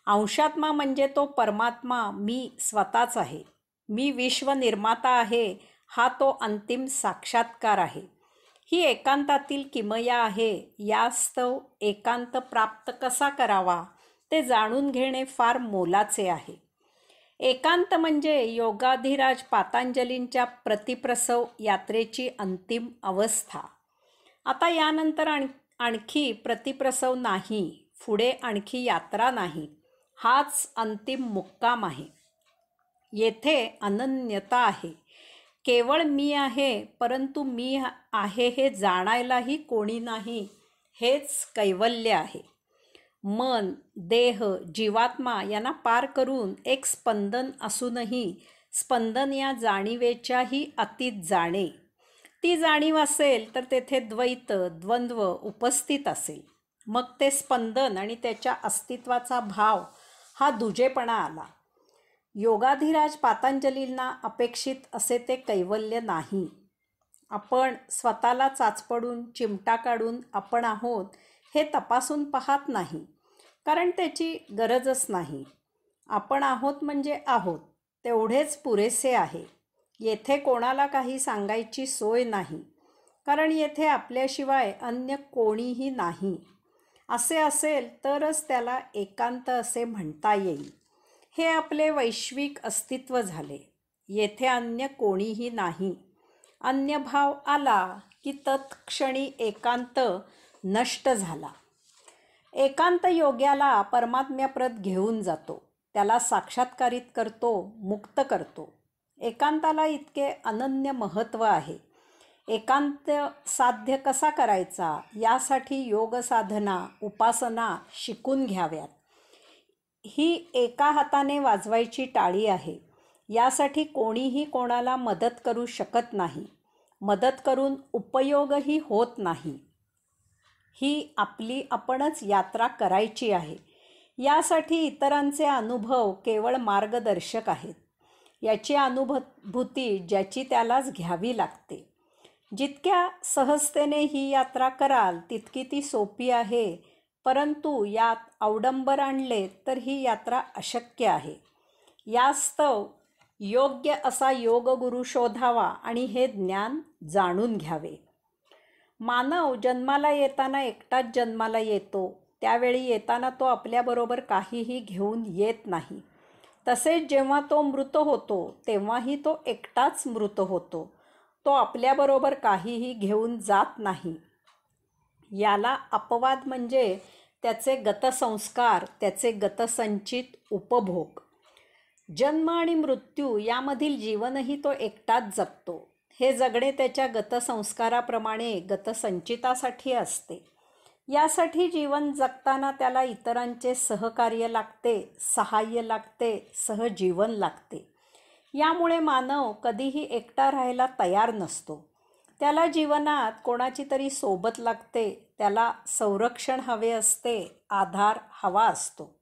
अंशात्मा म्हणजे तो परमात्मा मी स्वतःच आहे. मी विश्वनिर्माता आहे, हा तो अंतिम साक्षात्कार आहे. ही एकांतातील किमया आहे. यास्तव एकांत प्राप्त कसा करावा ते जाणून घेणे फार मोलाचे आहे. एकांत म्हणजे योगाधिराज पातंजलींच्या प्रतिप्रसव यात्रेची अंतिम अवस्था. आता यानंतर आणखी प्रतिप्रसव नाही, पुढे आणखी यात्रा नाही. हाच अंतिम मुक्काम आहे. येथे अनन्यता आहे. केवळ मी आहे, परंतु मी आहे हे जाणायलाही कोणी नाही, हेच कैवल्य आहे. मन, देह, जीवात्मा यांना पार करून एक स्पंदन असूनही स्पंदन या जाणीवेच्याही अतीत जाणे. ती जाणीव असेल तर तेथे द्वैत, द्वंद्व उपस्थित असेल. मग ते स्पंदन आणि त्याच्या अस्तित्वाचा भाव हा दुजेपणा आला. योगाधिराज पातंजलींना अपेक्षित असे ते कैवल्य नाही. आपण स्वतःला चाचपडून चिमटा काढून आपण आहोत हे तपासून पाहत नाही, कारण त्याची गरजच नाही. आपण आहोत म्हणजे आहोत, तेवढेच पुरेसे आहे. येथे कोणाला काही सांगायची सोय नाही, कारण येथे आपल्याशिवाय अन्य कोणीही नाही. असे असेल तरच त्याला एकांत असे म्हणता येईल. हे आपले वैश्विक अस्तित्व झाले. येथे अन्य कोणीही नाही. अन्य भाव आला की तत्क्षणी एकांत नष्ट झाला. एकांत योग्याला परमात्म्याप्रत घेऊन जातो, त्याला साक्षात्कारित करतो, मुक्त करतो. एकांताला इतके अनन्य महत्त्व आहे. एकांत साध्य कसा करायचा यासाठी योग साधना, उपासना शिकून घ्याव्यात. ही एका हाताने वाजवायची टाळी आहे. यासाठी कोणीही कोणाला मदत करू शकत नाही. मदत करून उपयोगही होत नाही. ही आपली आपणच यात्रा करायची आहे. यासाठी इतरांचे अनुभव केवळ मार्गदर्शक आहेत. याची अनुभूती ज्याची त्यालाच घ्यावी लागते. जितक्या सहजतेने ही यात्रा कराल तितकी ती सोपी आहे, परंतु यात अवडंबर आणले तर ही यात्रा अशक्य आहे. यास्तव योग्य असा योगगुरू शोधावा आणि हे ज्ञान जाणून घ्यावे. मानव जन्माला येताना एकटाच जन्माला येतो. त्यावेळी येताना तो आपल्याबरोबर काहीही घेऊन येत नाही. तसेच जेव्हा तो मृत होतो तेव्हाही तो एकटाच मृत होतो. तो आपल्याबरोबर काहीही घेऊन जात नाही. याला अपवाद म्हणजे त्याचे गतसंस्कार, त्याचे गतसंचित उपभोग. जन्म आणि मृत्यू यामधील जीवनही तो एकटाच जगतो. हे जगणे त्याच्या गतसंस्काराप्रमाणे गतसंचितासाठी असते. यासाठी जीवन जगताना त्याला इतरांचे सहकार्य लागते, सहाय्य लागते, सहजीवन लागते. यामुळे मानव कधीही एकटा राहायला तयार नसतो. त्याला जीवनात कोणाची तरी सोबत लागते. त्याला संरक्षण हवे असते, आधार हवा असतो.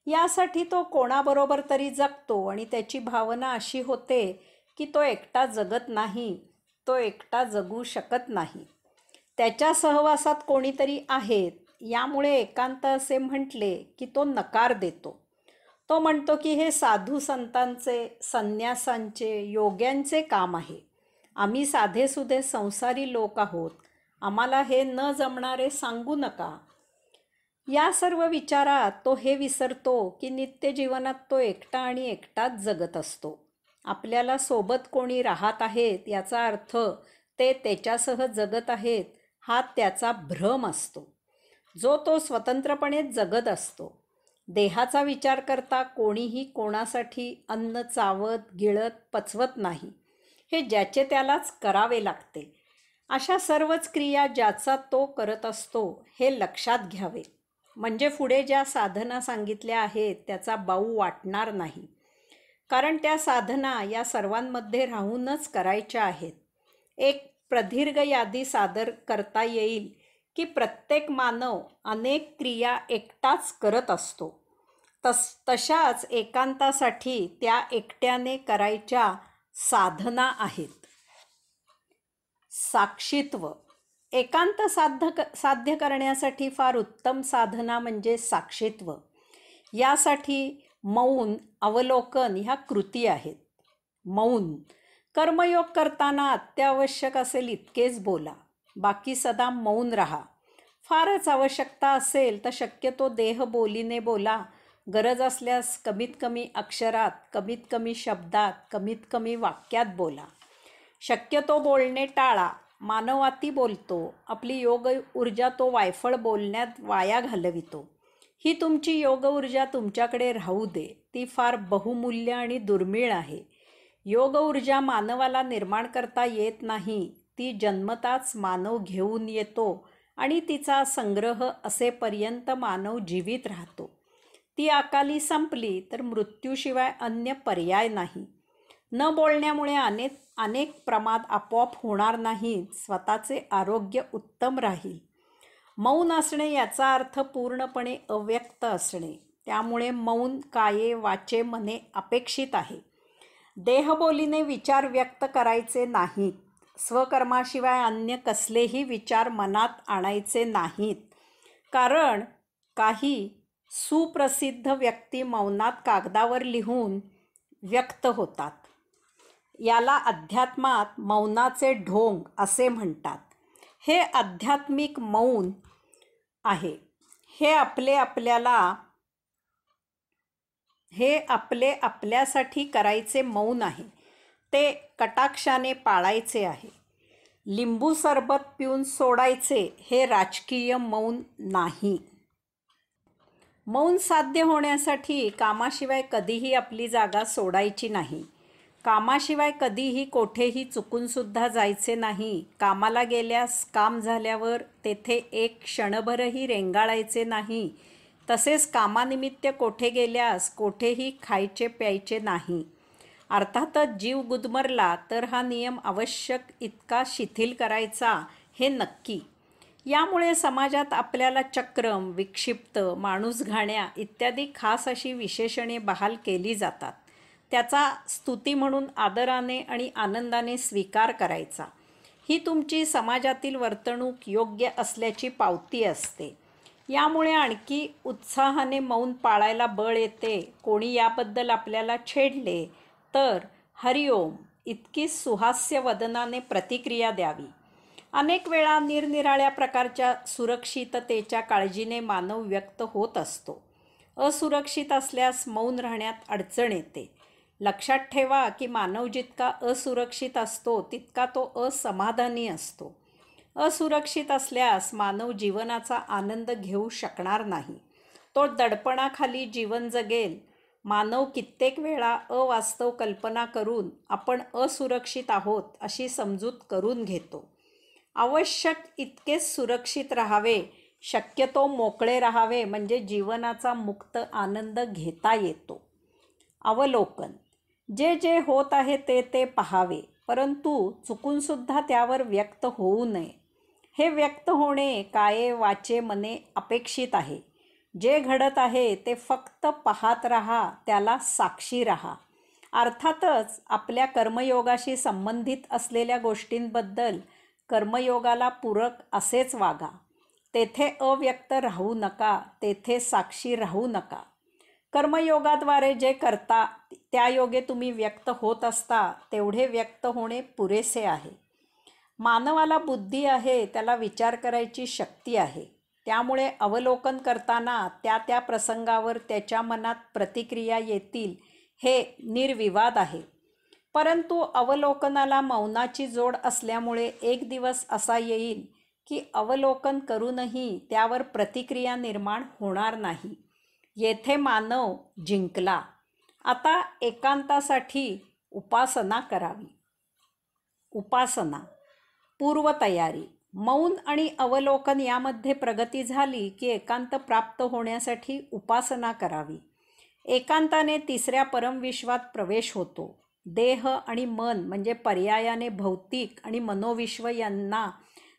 यासाठी तो कोणाबरोबर तरी जगतो आणि त्याची भावना अशी होते की तो एकटा जगत नाही, तो एकटा जगू शकत नाही. त्याच्या सहवासात कोणीतरी आहेत. यामुळे एकांत असे म्हटले की तो नकार देतो. तो म्हणतो की हे साधू संतांचे, संन्यासांचे, योग्यांचे काम आहे. आम्ही साधेसुधे संसारी लोक आहोत. आम्हाला हे न जमणारे सांगू नका. या सर्व विचारात तो हे विसरतो की नित्य जीवनात तो एकटा आणि एकटाच जगत असतो. आपल्याला सोबत कोणी राहत आहेत याचा अर्थ ते त्याच्यासह जगत आहेत हा त्याचा भ्रम असतो, जो तो स्वतंत्रपणे जगत असतो. देहाचा विचार करता कोणीही कोणासाठी अन्न चावत, गिळत, पचवत नाही. हे ज्याचे त्यालाच करावे लागते. अशा सर्वच क्रिया ज्याचा तो करत असतो हे लक्षात घ्यावे. म्हणजे पुढे ज्या साधना सांगितल्या आहेत त्याचा बाऊ वाटणार नाही. कारण त्या साधना या सर्वांमध्ये राहूनच करायच्या आहेत. एक प्रदीर्घ यादी सादर करता येईल की प्रत्येक मानव अनेक क्रिया एकटाच करत असतो. तशाच एकांतासाठी त्या एकट्याने करायच्या साधना आहेत. साक्षीत्व. एकांत साध्य करण्यासाठी फार उत्तम साधना म्हणजे साक्षीत्व. यासाठी मौन, अवलोकन ह्या कृती आहेत. मौन. कर्मयोग करताना अत्यावश्यक असेल इतकेच बोला, बाकी सदा मौन राहा. फारच आवश्यकता असेल तर शक्यतो देहबोलीने बोला. गरज असल्यास कमीत कमी अक्षरात, कमीत कमी शब्दात, कमीत कमी वाक्यात बोला. शक्यतो बोलणे टाळा. मानव अति बोलतो. आपली योग ऊर्जा तो वायफळ बोलण्यात वाया घालवितो. ही तुमची योग ऊर्जा तुमच्याकडे राहू दे. ती फार बहुमूल्य आणि दुर्मिळ आहे. योग ऊर्जा मानवाला निर्माण करता येत नाही. ती जन्मताच मानव घेऊन येतो आणि तिचा संग्रह असेपर्यंत मानव जीवित राहतो. ती अकाली संपली तर मृत्यूशिवाय अन्य पर्याय नाही. न बोलण्यामुळे अनेक प्रमाद आपोआप होणार नाहीत. स्वतःचे आरोग्य उत्तम राहील. मौन असणे याचा अर्थ पूर्णपणे अव्यक्त असणे. त्यामुळे मौन काये, वाचे, मने अपेक्षित आहे. देहबोलीने विचार व्यक्त करायचे नाहीत. स्वकर्माशिवाय अन्य कसलेही विचार मनात आणायचे नाहीत. कारण काही सुप्रसिद्ध व्यक्ती मौनात कागदावर लिहून व्यक्त होतात. याला अध्यात्मात मौनाचे ढोंग असे म्हणतात. हे आध्यात्मिक मौन आहे. हे आपल्यासाठी करायचे मौन आहे. ते कटाक्षाने पाळायचे आहे. लिंबू सरबत पिऊन सोडायचे हे राजकीय मौन नाही. मौन साध्य होण्यासाठी कामाशिवाय कधीही आपली जागा सोडायची नाही. कामाशिवाय कधीही कोठेही चुकूनसुद्धा जायचे नाही. कामाला गेल्यास काम झाल्यावर तेथे एक क्षणभरही रेंगाळायचे नाही. तसेच कामानिमित्त कोठे गेल्यास कोठेही खायचे प्यायचे नाही. अर्थातच जीव गुदमरला तर हा नियम आवश्यक इतका शिथिल करायचा हे नक्की. यामुळे समाजात आपल्याला चक्रम, विक्षिप्त, माणूसघाण्या इत्यादी खास अशी विशेषणे बहाल केली जातात. त्याचा स्तुती म्हणून आदराने आणि आनंदाने स्वीकार करायचा. ही तुमची समाजातील वर्तणूक योग्य असल्याची पावती असते. यामुळे आणखी उत्साहाने मौन पाळायला बळ येते. कोणी याबद्दल आपल्याला छेडले तर हरिओम इतकी सुहास्य वदनाने प्रतिक्रिया द्यावी. अनेक वेळा निरनिराळ्या प्रकारच्या सुरक्षिततेच्या काळजीने मानव व्यक्त होत असतो. असुरक्षित असल्यास मौन राहण्यात अडचण येते. लक्षात ठेवा की मानव जितका असुरक्षित असतो तितका तो असमाधानी असतो. असुरक्षित असल्यास मानव जीवनाचा आनंद घेऊ शकणार नाही. तो दडपणाखाली जीवन जगेल. मानव कित्येक वेळा अवास्तव कल्पना करून आपण असुरक्षित आहोत अशी समजूत करून घेतो. आवश्यक इतकेच सुरक्षित राहावे, शक्यतो मोकळे राहावे म्हणजे जीवनाचा मुक्त आनंद घेता येतो. अवलोकन: जे जे होत आहे ते पाहावे, परंतु चुकूनसुद्धा त्यावर व्यक्त होऊ नये. हे व्यक्त होणे काये वाचे मने अपेक्षित आहे. जे घडत आहे ते फक्त पाहत राहा, त्याला साक्षी राहा. अर्थातच आपल्या कर्मयोगाशी संबंधित असलेल्या गोष्टींबद्दल कर्मयोगाला पूरक असेच वागा. तेथे अव्यक्त राहू नका, तेथे साक्षी राहू नका. कर्मयोगाद्वारे जे करता त्या योगे तुम्ही व्यक्त होत असता तेवढे व्यक्त होणे पुरेसे आहे. मानवाला बुद्धी आहे, त्याला विचार करायची शक्ती आहे. त्यामुळे अवलोकन करताना त्या त्या प्रसंगावर त्याच्या मनात प्रतिक्रिया येतील हे निर्विवाद आहे. परंतु अवलोकनाला मौनाची जोड असल्यामुळे एक दिवस असा येईल की अवलोकन करूनही त्यावर प्रतिक्रिया निर्माण होणार नाही. येथे मानव जिंकला. आता एकांतासाठी उपासना करावी. उपासना. पूर्वतयारी. मौन आणि अवलोकन यामध्ये प्रगती झाली की एकांत प्राप्त होण्यासाठी उपासना करावी. एकांताने तिसऱ्या परमविश्वात प्रवेश होतो. देह आणि मन म्हणजे पर्यायाने भौतिक आणि मनोविश्व यांना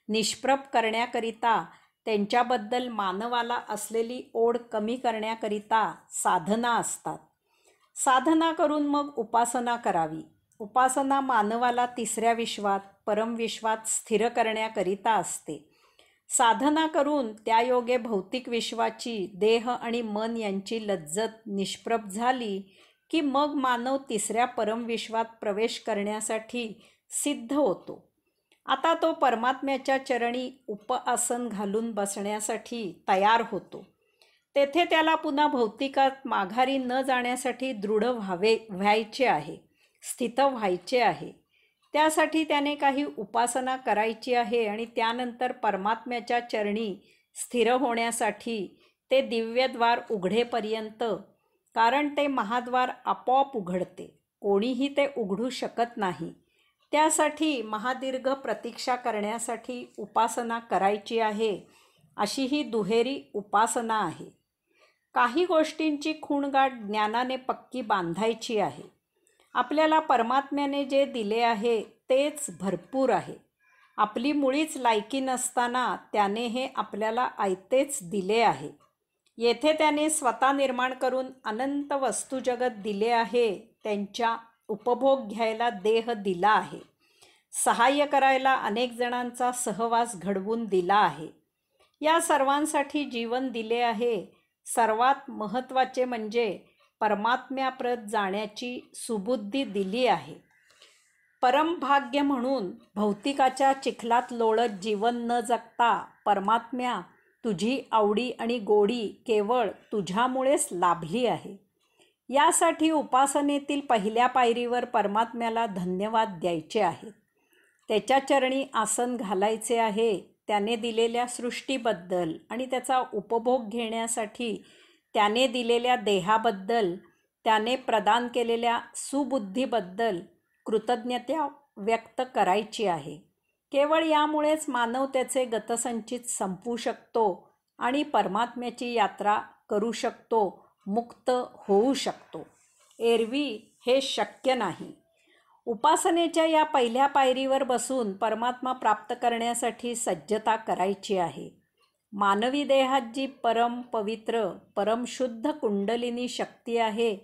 निष्प्रभ करण्याकरिता, त्यांच्याबद्दल मानवाला असलेली ओढ कमी करण्याकरिता साधना असतात. साधना करून मग उपासना करावी. उपासना मानवाला तिसऱ्या विश्वात, परमविश्वात स्थिर करण्याकरिता असते. साधना करून त्यायोगे भौतिक विश्वाची, देह आणि मन यांची लज्जत निष्प्रभ झाली की मग मानव तिसऱ्या परमविश्वात प्रवेश करण्यासाठी सिद्ध होतो. आता तो परमात्म्याच्या चरणी उपआसन घालून बसण्यासाठी तयार होतो. तेथे त्याला पुन्हा भौतिकात माघारी न जाण्यासाठी दृढ व्हायचे आहे, स्थित व्हायचे आहे. त्यासाठी त्याने काही उपासना करायची आहे आणि त्यानंतर परमात्म्याच्या चरणी स्थिर होण्यासाठी ते दिव्यद्वार उघडेपर्यंत, कारण ते महाद्वार आपोआप उघडते, कोणीही ते उघडू शकत नाही. त्यासाठी महादीर्घ प्रतीक्षा करण्यासाठी उपासना करायची आहे. अशी ही दुहेरी उपासना आहे. काही गोष्टींची खूणगाठ ज्ञानाने पक्की बांधायची आहे. आपल्याला परमात्म्याने जे दिले आहे तेच भरपूर आहे. आपली मुळीच लायकी नसताना त्याने हे आपल्याला आयतेच दिले आहे. येथे त्याने स्वतः निर्माण करून अनंत वस्तुजगत दिले आहे. त्यांच्या उपभोग घ्यायला देह दिला आहे. सहाय्य करायला अनेक जणांचा सहवास घडवून दिला आहे. या सर्वांसाठी जीवन दिले आहे. सर्वात महत्त्वाचे म्हणजे परमात्म्याप्रत जाण्याची सुबुद्धी दिली आहे. परमभाग्य म्हणून भौतिकाच्या चिखलात लोळत जीवन न जगता परमात्म्या तुझी आवडी आणि गोडी केवळ तुझ्यामुळेच लाभली आहे. यासाठी उपासनेतील पहिल्या पायरीवर परमात्म्याला धन्यवाद द्यायचे आहेत. त्याच्या चरणी आसन घालायचे आहे. त्याने दिलेल्या सृष्टीबद्दल आणि त्याचा उपभोग घेण्यासाठी त्याने दिलेल्या देहाबद्दल, त्याने प्रदान केलेल्या सुबुद्धीबद्दल कृतज्ञता व्यक्त करायची आहे. केवळ यामुळेच मानव त्याचे गतसंचित संपवू शकतो आणि परमात्म्याची यात्रा करू शकतो, मुक्त होऊ शकतो. एरवी हे शक्य नाही. उपासनेच्या या पहिल्या पायरीवर बसून परमात्मा प्राप्त करण्यासाठी सज्जता करायची आहे. मानवी देहात जी परम पवित्र, परमशुद्ध कुंडलिनी शक्ती आहे,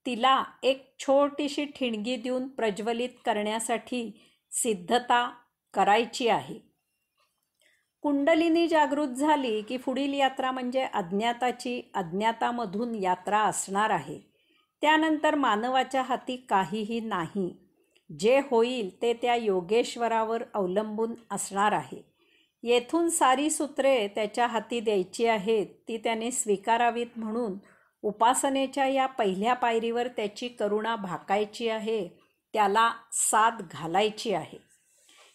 तिला एक छोटीशी ठिणगी देऊन प्रज्वलित करण्यासाठी सिद्धता करायची आहे. कुंडलिनी जागृत झाली की पुढील यात्रा म्हणजे अज्ञाताची, अज्ञातामधून यात्रा असणार आहे. त्यानंतर मानवाच्या हाती काहीही नाही. जे होईल ते त्या योगेश्वरावर अवलंबून असणार आहे. येथून सारी सूत्रे त्याच्या हाती द्यायची आहेत. ती त्याने स्वीकारावीत म्हणून उपासनेच्या या पहिल्या पायरीवर त्याची करुणा भाकायची आहे, त्याला साथ घालायची आहे.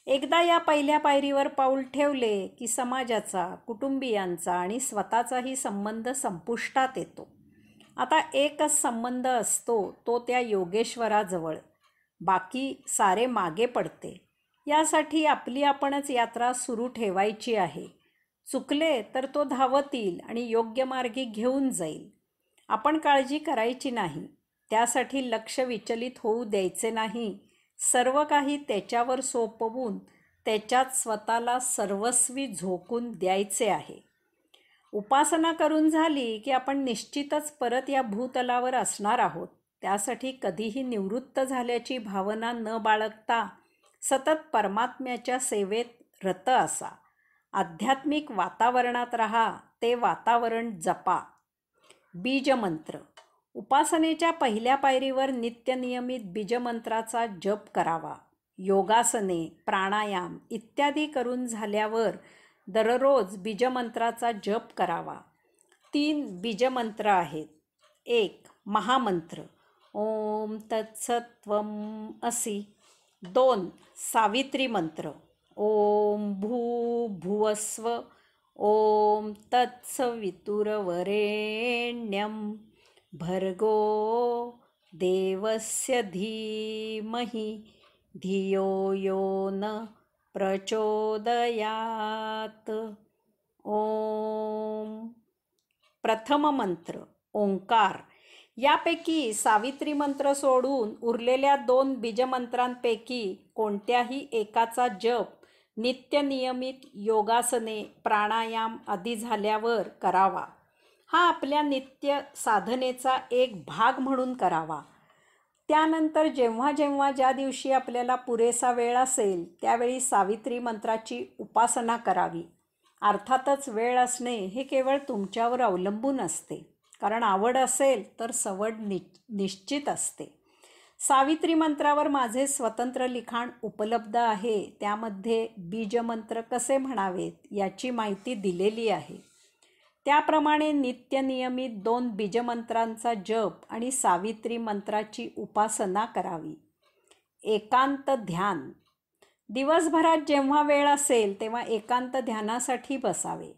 एकदा या पहिल्या पायरीवर पाऊल ठेवले की समाजाचा, कुटुंबियांचा आणि स्वतःचाही संबंध संपुष्टात येतो. आता एकच संबंध असतो, तो त्या योगेश्वराजवळ. बाकी सारे मागे पडते. यासाठी आपली आपणच यात्रा सुरू ठेवायची आहे. चुकले तर तो धावत येईल आणि योग्य मार्गी घेऊन जाईल. आपण काळजी करायची नाही. त्यासाठी लक्ष विचलित होऊ द्यायचे नाही. सर्व काही त्याच्यावर सोपवून त्याच्यात स्वतःला सर्वस्वी झोकून द्यायचे आहे. उपासना करून झाली की आपण निश्चितच परत या भूतलावर असणार आहोत. त्यासाठी कधीही निवृत्त झाल्याची भावना न बाळगता सतत परमात्म्याच्या सेवेत रत असा. आध्यात्मिक वातावरणात राहा, ते वातावरण जपा. बीजमंत्र. उपासनेच्या पहिल्या पायरीवर नित्यनियमित बीजमंत्राचा जप करावा. योगासने, प्राणायाम इत्यादी करून झाल्यावर दररोज बीजमंत्राचा जप करावा. 3 बीजमंत्र आहेत. 1 महामंत्र ओम तत्सत्वम असि. 2 सावित्री मंत्र ओम भूर्भुवस्व ओम तत्सवितुर्वरेण्यं भर्गो देवस्य धीमहि धियो यो न प्रचोदयात. ओम. प्रथम मंत्र ओंकार. यापैकी सावित्री मंत्र सोडून उरलेल्या 2 बीजमंत्रांपैकी कोणत्याही एकाचा जप नित्यनियमित योगासने, प्राणायाम आदी झाल्यावर करावा. हा आपल्या नित्य साधनेचा एक भाग म्हणून करावा. त्यानंतर जेव्हा जेव्हा ज्या दिवशी आपल्याला पुरेसा वेळ असेल त्यावेळी सावित्री मंत्राची उपासना करावी. अर्थातच वेळ असणे हे केवळ तुमच्यावर अवलंबून असते, कारण आवड असेल तर सवड निश्चित असते. सावित्री मंत्रावर माझे स्वतंत्र लिखाण उपलब्ध आहे. त्यामध्ये बीजमंत्र कसे म्हणावेत याची माहिती दिलेली आहे. त्याप्रमाणे नित्यनियमित 2 बीजमंत्रांचा जप आणि सावित्री मंत्राची उपासना करावी. एकांत ध्यान. दिवसभरात जेव्हा वेळ असेल तेव्हा एकांत ध्यानासाठी बसावे.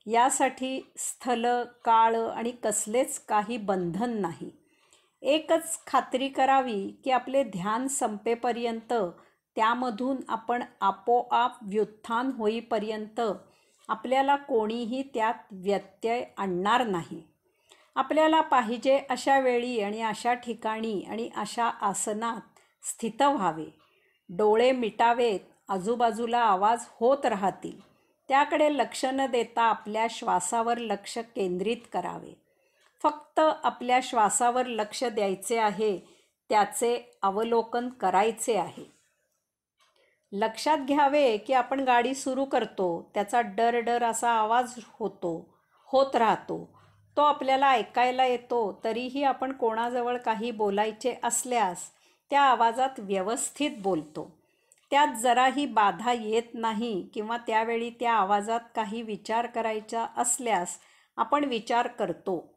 यासाठी स्थल, काळ आणि कसलेच काही बंधन नाही. एकच खात्री करावी की आपले ध्यान संपेपर्यंत, त्यामधून आपण आपोआप व्युत्थान होईपर्यंत आपल्याला कोणीही त्यात व्यत्यय आणणार नाही. आपल्याला पाहिजे अशा वेळी आणि अशा ठिकाणी आणि अशा आसनात स्थित व्हावे. डोळे मिटावेत. आजूबाजूला आवाज होत राहतील, त्याकडे लक्ष न देता आपल्या श्वासावर लक्ष केंद्रित करावे. फक्त आपल्या श्वासावर लक्ष द्यायचे आहे, त्याचे अवलोकन करायचे आहे. लक्षात घ्यावे की आपण गाडी सुरू करतो, त्याचा डर असा आवाज होत राहतो. तो आपल्याला ऐकायला येतो, तरीही आपण कोणाजवळ काही बोलायचे असल्यास त्या आवाजात व्यवस्थित बोलतो. त्यात जराही बाधा येत नाही किंवा त्यावेळी त्या आवाजात काही विचार करायचा असल्यास आपण विचार करतो.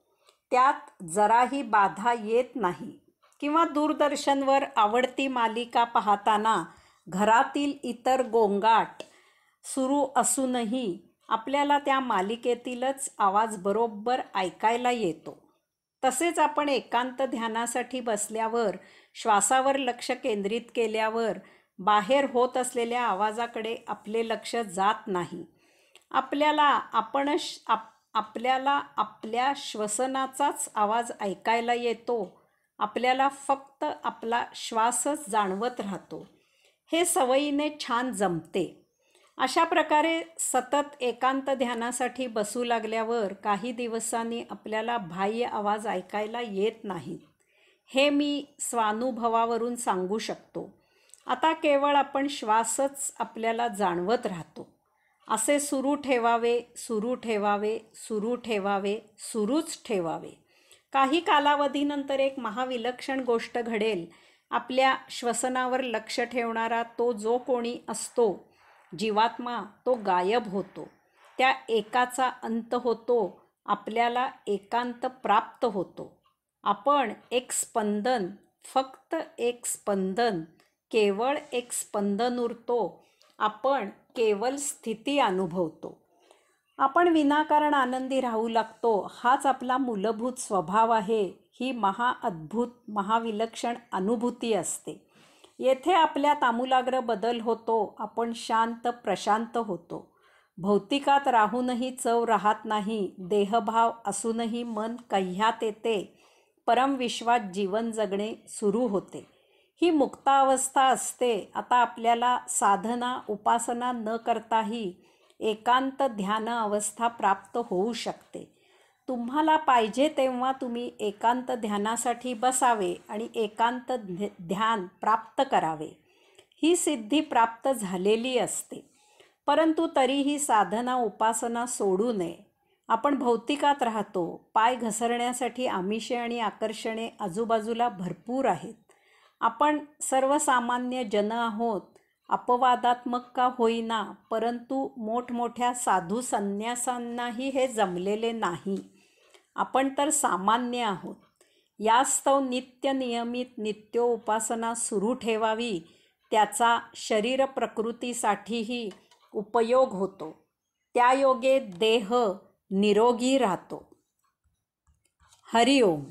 त्यात जराही बाधा येत नाही. किंवा दूरदर्शनवर आवडती मालिका पाहताना घरातील इतर गोंगाट सुरू असूनही आपल्याला त्या मालिकेतीलच आवाज बरोबर ऐकायला येतो. तसेच आपण एकांत ध्यानासाठी बसल्यावर श्वासावर लक्ष केंद्रित केल्यावर बाहेर होत असलेल्या आवाजाकडे आपले लक्ष जात नाही. आपल्याला आपल्या श्वसनाचाच आवाज ऐकायला येतो. आपल्याला फक्त आपला श्वासच जाणवत राहतो. हे सवयीने छान जमते. अशा प्रकारे सतत एकांत ध्यानासाठी बसू लागल्यावर काही दिवसांनी आपल्याला बाह्य आवाज ऐकायला येत नाहीत. हे मी स्वानुभवावरून सांगू शकतो. आता केवळ आपण श्वासच आपल्याला जाणवत राहतो. असे सुरू ठेवावे, सुरू ठेवावे, सुरू ठेवावे, सुरूच ठेवावे. काही कालावधीनंतर एक महाविलक्षण गोष्ट घडेल. आपल्या श्वसनावर लक्ष ठेवणारा तो जो कोणी असतो, जीवात्मा, तो गायब होतो. त्या एकाचा अंत होतो. आपल्याला एकांत प्राप्त होतो. आपण एक स्पंदन, फक्त एक स्पंदन, केवळ एक स्पंदन उरतो. आपण केवळ स्थिती अनुभवतो. आपण विनाकारण आनंदी राहू लागतो. हाच आपला मूलभूत स्वभाव आहे. ही महाअद्भुत, महाविलक्षण अनुभूती असते. येथे आपल्यात आमूलाग्र बदल होतो. आपण शांत, प्रशांत होतो. भौतिकात राहूनही चव राहत नाही. देहभाव असूनही मन कह्यात येते. परमविश्वात जीवन जगणे सुरू होते. ही मुक्तावस्था असते. आता आपल्याला साधना, उपासना न करताही एकांत ध्यान अवस्था प्राप्त होऊ शकते. तुम्हाला पाहिजे तेव्हा तुम्ही एकांत ध्यानासाठी बसावे आणि एकांत ध्यान प्राप्त करावे. ही सिद्धी प्राप्त झालेली असते. परंतु तरीही साधना, उपासना सोडू नये. आपण भौतिकात राहतो. पाय घसरण्यासाठी आमिषे आणि आकर्षणे आजूबाजूला भरपूर आहेत. आपण सर्वसामान्य जन आहोत. अपवादात्मक का होईना, परंतु मोठमोठ्या साधू संन्यासांनाही हे जमलेले नाही. आपण तर सामान्य आहोत. यास्तव नित्य नियमित नित्योपासना सुरू ठेवावी. त्याचा शरीर प्रकृतीसाठीही उपयोग होतो. त्यायोगे देह निरोगी राहतो. हरिओम.